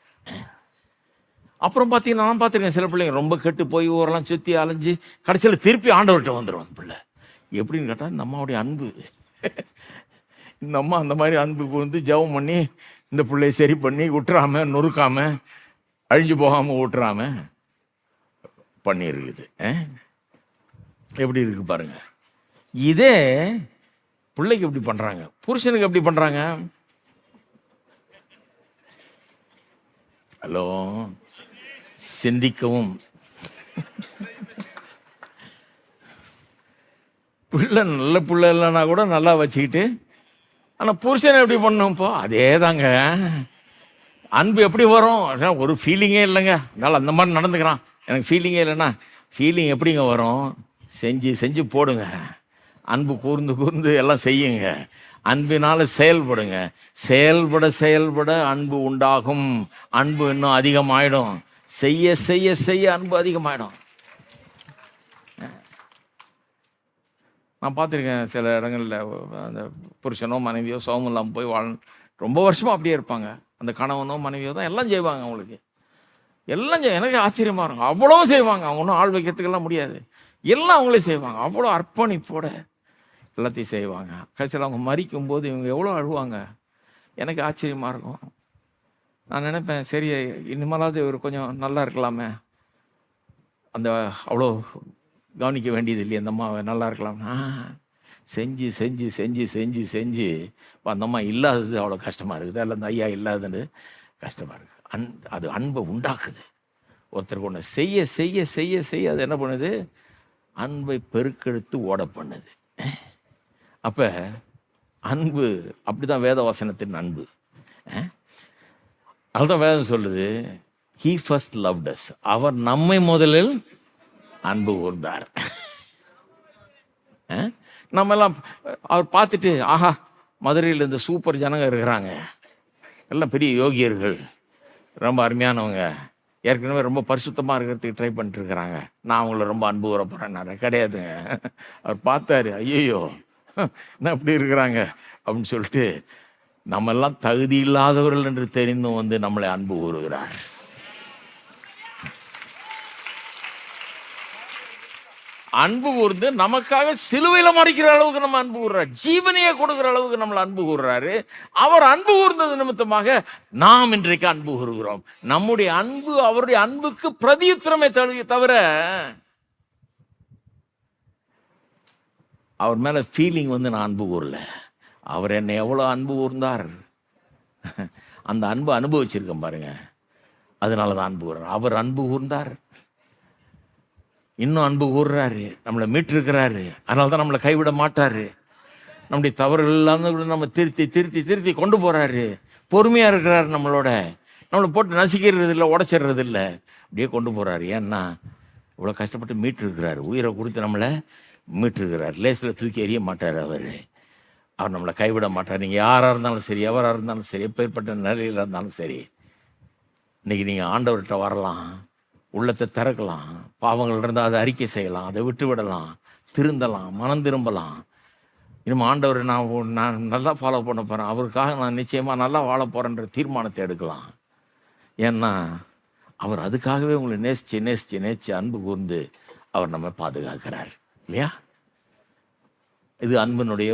அப்புறம் பார்த்தீங்கன்னா நான் பார்த்துருக்கேன், சில பிள்ளைங்க ரொம்ப கெட்டு போய் ஊரெல்லாம் சுற்றி அலைஞ்சு கடைசியில் திருப்பி ஆண்டவர்கிட்ட வந்துடும் அந்த பிள்ளை. எப்படின்னு கேட்டால் இந்த அம்மாவுடைய அன்பு. இந்த அம்மா அந்த மாதிரி அன்புக்கு வந்து ஜெபம் பண்ணி இந்த பிள்ளைய சரி பண்ணி விட்டுறாமல் நொறுக்காமல் அழிஞ்சு போகாமல் விட்டுறாமல் பண்ணியிருக்குது. எப்படி இருக்கு பாருங்க. இதே பிள்ளைக்கு எப்படி பண்ணுறாங்க, புருஷனுக்கு எப்படி பண்ணுறாங்க? ஹலோ, சிந்திக்கவும். பிள்ளை நல்ல பிள்ளை இல்லைன்னா கூட நல்லா வச்சுக்கிட்டு, ஆனால் புருஷனை எப்படி பண்ணணும்? இப்போ அதே தாங்க. அன்பு எப்படி வரும்? ஒரு ஃபீலிங்கே இல்லைங்க, அதனால் அந்த மாதிரி நடந்துக்கிறான், எனக்கு ஃபீலிங்கே இல்லைன்னா ஃபீலிங் எப்படிங்க வரும்? செஞ்சு செஞ்சு போடுங்க, அன்பு கூர்ந்து கூர்ந்து எல்லாம் செய்யுங்க, அன்பினால செயல்படுங்க. செயல்பட செயல்பட அன்பு உண்டாகும், அன்பு இன்னும் அதிகமாயிடும். செய்ய செய்ய செய்ய அன்பு அதிகமாயிடும். நான் பார்த்துருக்கேன் சில இடங்களில் அந்த புருஷனோ மனைவியோ சோகம் இல்லாமல் போய் ரொம்ப வருஷமாக அப்படியே இருப்பாங்க. அந்த கணவனோ மனைவியோ தான் எல்லாம் செய்வாங்க, அவங்களுக்கு எல்லாம் எனக்கு ஆச்சரியமாக இருக்கும். அவ்வளோ செய்வாங்க, அவங்க ஒன்றும் ஆள் வைக்கிறதுக்கெல்லாம் முடியாது, எல்லாம் அவங்களே செய்வாங்க. அவ்வளோ அர்ப்பணிப்போட எல்லாத்தையும் செய்வாங்க. கடைசியில் அவங்க மறிக்கும் போது இவங்க எவ்வளோ அழுவாங்க, எனக்கு ஆச்சரியமாக இருக்கும். நான் நினைப்பேன், சரி இனிமேலாவது இவர் கொஞ்சம் நல்லா இருக்கலாமே, அந்த அவ்வளோ கவனிக்க வேண்டியது இல்லையே அந்த அம்மாவை, நல்லா இருக்கலாம்னா செஞ்சு செஞ்சு செஞ்சு செஞ்சு செஞ்சு அந்த அம்மா இல்லாதது அவ்வளோ கஷ்டமாக இருக்குது, அல்ல அந்த ஐயா இல்லாதது கஷ்டமாக இருக்குது. அது அன்பை உண்டாக்குது. ஒருத்தருக்கு ஒன்று செய்ய செய்ய செய்ய செய்ய அது என்ன பண்ணுது? அன்பை பெருக்கெடுத்து ஓட பண்ணுது. அப்போ அன்பு அப்படிதான் வேதவசனத்தின் அன்பு. அதுதான் வேதம் சொல்லுது, he first loved us, அவர் நம்மை முதலில் அன்பு கூர்ந்தார். நம்மெல்லாம் அவர் பார்த்துட்டு, ஆஹா மதுரையில் இந்த சூப்பர் ஜனங்க இருக்கிறாங்க, எல்லாம் பெரிய யோகியர்கள், ரொம்ப அருமையானவங்க, ஏற்கனவே ரொம்ப பரிசுத்தமாக இருக்கிறதுக்கு ட்ரை பண்ணிட்டு இருக்கிறாங்க, நான் அவங்கள ரொம்ப அன்பு கூற போகிறேன்னாரு. கிடையாதுங்க. அவர் பார்த்தாரு, ஐயோ என்ன இப்படி இருக்கிறாங்க அப்படின்னு சொல்லிட்டு, நம்மெல்லாம் தகுதி இல்லாதவர்கள் என்று தெரிந்தும் வந்து நம்மளை அன்பு கூறுகிறார். அன்பு கூர்ந்து நமக்காக சிலுவையில் மறிக்கிற அளவுக்கு நம்ம அன்பு கூறுறாரு, ஜீவனையே கொடுக்குற அளவுக்கு நம்மளை அன்பு கூறுறாரு. அவர் அன்பு கூர்ந்தது நிமித்தமாக நாம் இன்றைக்கு அன்பு கூறுகிறோம். நம்முடைய அன்பு அவருடைய அன்புக்கு பிரதியுத்திரமே தவிர அவர் மேல ஃபீலிங் வந்து நான் அன்பு கூறல. அவர் என்னை எவ்வளோ அன்பு கூர்ந்தார், அந்த அன்பு அனுபவிச்சிருக்கேன் பாருங்க, அதனால தான் அன்பு கூறுறார். அவர் அன்பு கூர்ந்தார், இன்னும் அன்பு கூறுறாரு, நம்மளை மீட்டிருக்கிறாரு, அதனால தான் நம்மளை கைவிட மாட்டாரு. நம்முடைய தவறுகள் இல்லாத கூட நம்ம திருத்தி திருத்தி திருத்தி கொண்டு போறாரு. பொறுமையா இருக்கிறாரு, நம்மளோட நம்மளை போட்டு நசிக்கிறது இல்லை, உடைச்சிடுறது இல்லை, அப்படியே கொண்டு போறாரு. ஏன்னா இவ்வளோ கஷ்டப்பட்டு மீட்டிருக்கிறாரு, உயிரை கொடுத்து நம்மளை மீட்டிருக்கிறார். லேசில் தூக்கி எறிய மாட்டார் அவர் நம்மளை கைவிட மாட்டார். நீங்கள் யாராக இருந்தாலும் சரி, எவராக இருந்தாலும் சரி, எப்பேற்பட்ட நிலையில் இருந்தாலும் சரி, இன்னைக்கு நீங்கள் ஆண்டவர்கிட்ட வரலாம், உள்ளத்தை திறக்கலாம், பாவங்கள் இருந்தால் அதை அறிக்கை செய்யலாம், அதை விட்டு விடலாம், திருந்தலாம், மனம் திரும்பலாம். இனிமேல் ஆண்டவர் நான் நல்லா ஃபாலோ பண்ண போகிறேன், அவருக்காக நான் நிச்சயமாக நல்லா வாழ போகிறேன்ற தீர்மானத்தை எடுக்கலாம். ஏன்னா அவர் அதுக்காகவே உங்களை நேசித்து நேசித்து நேசித்து அன்பு கூர்ந்து அவர் நம்ம பாதுகாக்கிறார் இல்லையா? இது அன்பினுடைய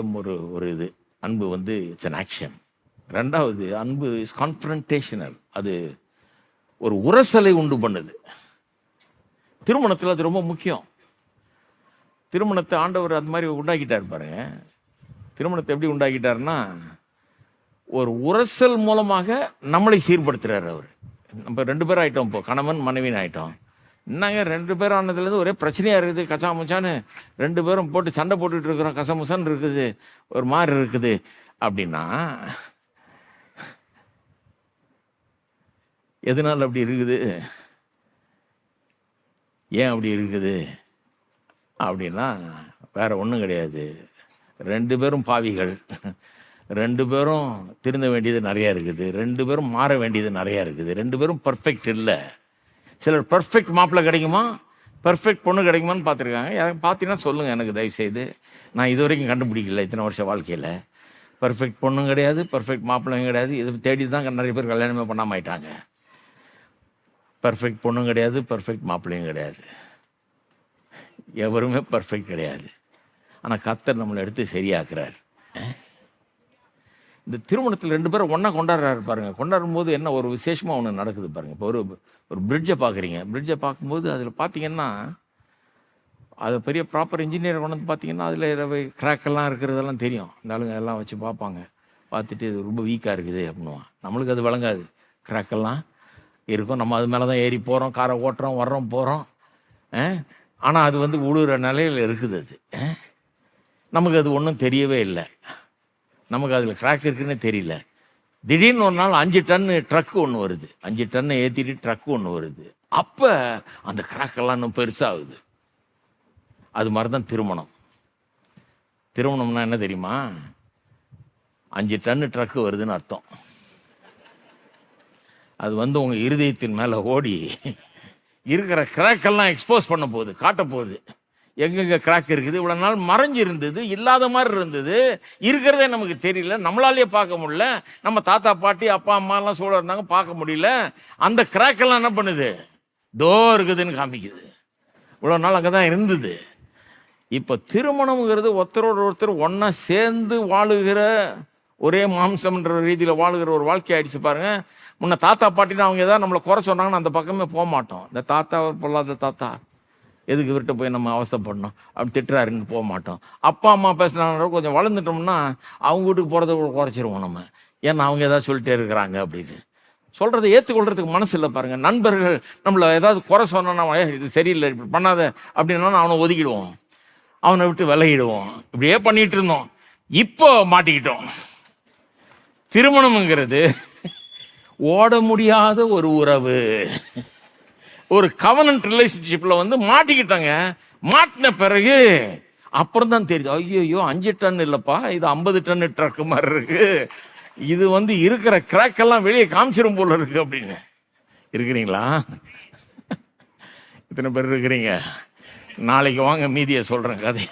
ஒரு இது. அன்பு வந்து இட்ஸ் அன் ஆக்ஷன். ரெண்டாவது, அன்பு இஸ் கான்ஃபரன்டேஷனல். அது ஒரு உரசலை உண்டு பண்ணுது. திருமணத்தில் அது ரொம்ப முக்கியம். திருமணத்தை ஆண்டவர் அது மாதிரி உண்டாக்கிட்டார் பாருங்க. திருமணத்தை எப்படி உண்டாக்கிட்டாருன்னா, ஒரு உரசல் மூலமாக நம்மளை சீர்படுத்துறாரு அவர். நம்ம 2 பேரும் ஆயிட்டோம், இப்போ கணவன் மனைவின்னு ஆயிட்டோம். என்னங்க 2 பேரும் ஆனதுலேருந்து ஒரே பிரச்சனையாக இருக்குது, கச்சாமுச்சான்னு 2 பேரும் போட்டு சண்டை போட்டுட்டு இருக்கிறோம், கசமுசான்னு இருக்குது, ஒரு மாதிரி இருக்குது அப்படின்னா எதனால் அப்படி இருக்குது, ஏன் அப்படி இருக்குது அப்படின்னா வேற ஒன்றும் கிடையாது. 2 பேரும் பாவிகள், 2 பேரும் திருந்த வேண்டியது நிறையா இருக்குது, 2 பேரும் மாற வேண்டியது நிறையா இருக்குது, 2 பேரும் பர்ஃபெக்ட் இல்லை. சிலர் பர்ஃபெக்ட் மாப்பிள்ளை கிடைக்குமா, பர்ஃபெக்ட் பொண்ணு கிடைக்குமான்னு பார்த்துருக்காங்க. யாரும் பார்த்தீங்கன்னா சொல்லுங்கள் எனக்கு தயவுசெய்து. நான் இது வரைக்கும் கண்டுபிடிக்கல இத்தனை வருஷம் வாழ்க்கையில். பர்ஃபெக்ட் பொண்ணும் கிடையாது, பர்ஃபெக்ட் மாப்பிள்ளையும் கிடையாது. இது தேடி தான் நிறைய பேர் கல்யாணமே பண்ணாமல் ஆயிட்டாங்க. பர்ஃபெக்ட் பொண்ணும் கிடையாது, பர்ஃபெக்ட் மாப்பிள்ளையும் கிடையாது, எவருமே பர்ஃபெக்ட் கிடையாது. ஆனால் கர்த்தர் நம்மளை எடுத்து சரியாக்குறார். இந்த திருமணத்தில் 2 பேரும் ஒன்றா கொண்டாடுறாரு பாருங்கள். கொண்டாடும் போது என்ன ஒரு விசேஷமாக ஒன்று நடக்குது பாருங்கள். இப்போ ஒரு பிரிட்ஜை பார்க்குறீங்க. பிரிட்ஜை பார்க்கும்போது அதில் பார்த்தீங்கன்னா, அது பெரிய ப்ராப்பர் இன்ஜினியர் கொண்டு வந்து பார்த்தீங்கன்னா அதில் கிராக்கெல்லாம் இருக்கிறதெல்லாம் தெரியும். இந்த ஆளுங்க எல்லாம் வச்சு பார்ப்பாங்க. பார்த்துட்டு இது ரொம்ப வீக்காக இருக்குது அப்படின்னுவான். நம்மளுக்கு அது வழங்காது. கிராக்கெல்லாம் இருக்கும், நம்ம அது மேலே தான் ஏறி போகிறோம், காரை ஓட்டுறோம், வர்றோம், போகிறோம். ஆனால் அது வந்து உழுகிற நிலையில் இருக்குது. அது நமக்கு அது ஒன்றும் தெரியவே இல்லை. நமக்கு அதில் கிராக் இருக்குன்னு தெரியல. திடீர்னு ஒரு நாள் 5 டன்னு ட்ரக்கு ஒன்று வருது, 5 டன்னை ஏற்றிட்டு ட்ரக்கு ஒன்று வருது. அப்போ அந்த கிராக்கெல்லாம் இன்னும் பெருசாகுது. அது மாதிரி தான் திருமணம். திருமணம்னா என்ன தெரியுமா? 5 டன்னு ட்ரக்கு வருதுன்னு அர்த்தம். அது வந்து உங்கள் இருதயத்தின் மேலே ஓடி இருக்கிற கிராக்கெல்லாம் எக்ஸ்போஸ் பண்ண போகுது, காட்ட போகுது. எங்கெங்கே கிராக் இருக்குது, இவ்வளோ நாள் மறைஞ்சு இருந்தது, இல்லாத மாதிரி இருந்தது, இருக்கிறதே நமக்கு தெரியல, நம்மளாலேயே பார்க்க முடியல. நம்ம தாத்தா பாட்டி அப்பா அம்மாலாம் சூழ இருந்தாங்க, பார்க்க முடியல. அந்த கிராக்கெல்லாம் என்ன பண்ணுது, தோ இருக்குதுன்னு காமிக்குது. இவ்வளோ நாள் அங்கே தான் இருந்தது. இப்போ திருமணம்ங்கிறது ஒருத்தரோடு ஒருத்தர் ஒன்றா சேர்ந்து வாழுகிற, ஒரே மாம்சம்ன்ற ரீதியில் வாழுகிற ஒரு வாழ்க்கை ஆயிடுச்சு பாருங்க. முன்ன தாத்தா பாட்டினா அவங்க ஏதாவது நம்மளை குறை சொன்னாங்கன்னா அந்த பக்கமே போக மாட்டோம். இந்த தாத்தா பொல்லாத தாத்தா, எதுக்கு விட்டு போய் நம்ம அவஸ்தைப்படணும் அப்படி திட்டுறாருன்னு போக மாட்டோம். அப்பா அம்மா பேசினாங்க, கொஞ்சம் வளர்ந்துட்டோம்னா அவங்க வீட்டுக்கு போகிறத கூட குறைச்சிருவோம் நம்ம. ஏன்னா அவங்க ஏதாவது சொல்லிட்டே இருக்கிறாங்க அப்படின்னு சொல்கிறத ஏற்றுக்கொள்றதுக்கு மனசு இல்லை பாருங்கள். நண்பர்கள் நம்மளை ஏதாவது குறை சொன்னோன்னா, இது சரியில்லை இப்படி பண்ணாத அப்படின்னா அவனை ஒதுக்கிடுவோம், அவனை விட்டு விலகிடுவோம். இப்படியே பண்ணிகிட்டு இருந்தோம். இப்போ மாட்டிக்கிட்டோம். திருமணம்ங்கிறது ஓட முடியாத ஒரு உறவு, ஒரு கவனன்ட் ரிலேஷன்ஷிப்பில் வந்து மாட்டிக்கிட்டாங்க. மாட்டின பிறகு அப்புறம் தான் தெரியுது, ஐயோ 5 டன் இல்லைப்பா, இது 50 டன்னு ட்ரக்கு மாதிரி இருக்கு, இது வந்து இருக்கிற கிராக்கெல்லாம் வெளியே காமிச்சிரும் போல இருக்கு அப்படின்னு. இருக்கிறீங்களா? இத்தனை பேர் இருக்கிறீங்க. நாளைக்கு வாங்க மீதியை சொல்கிறேன் கதை.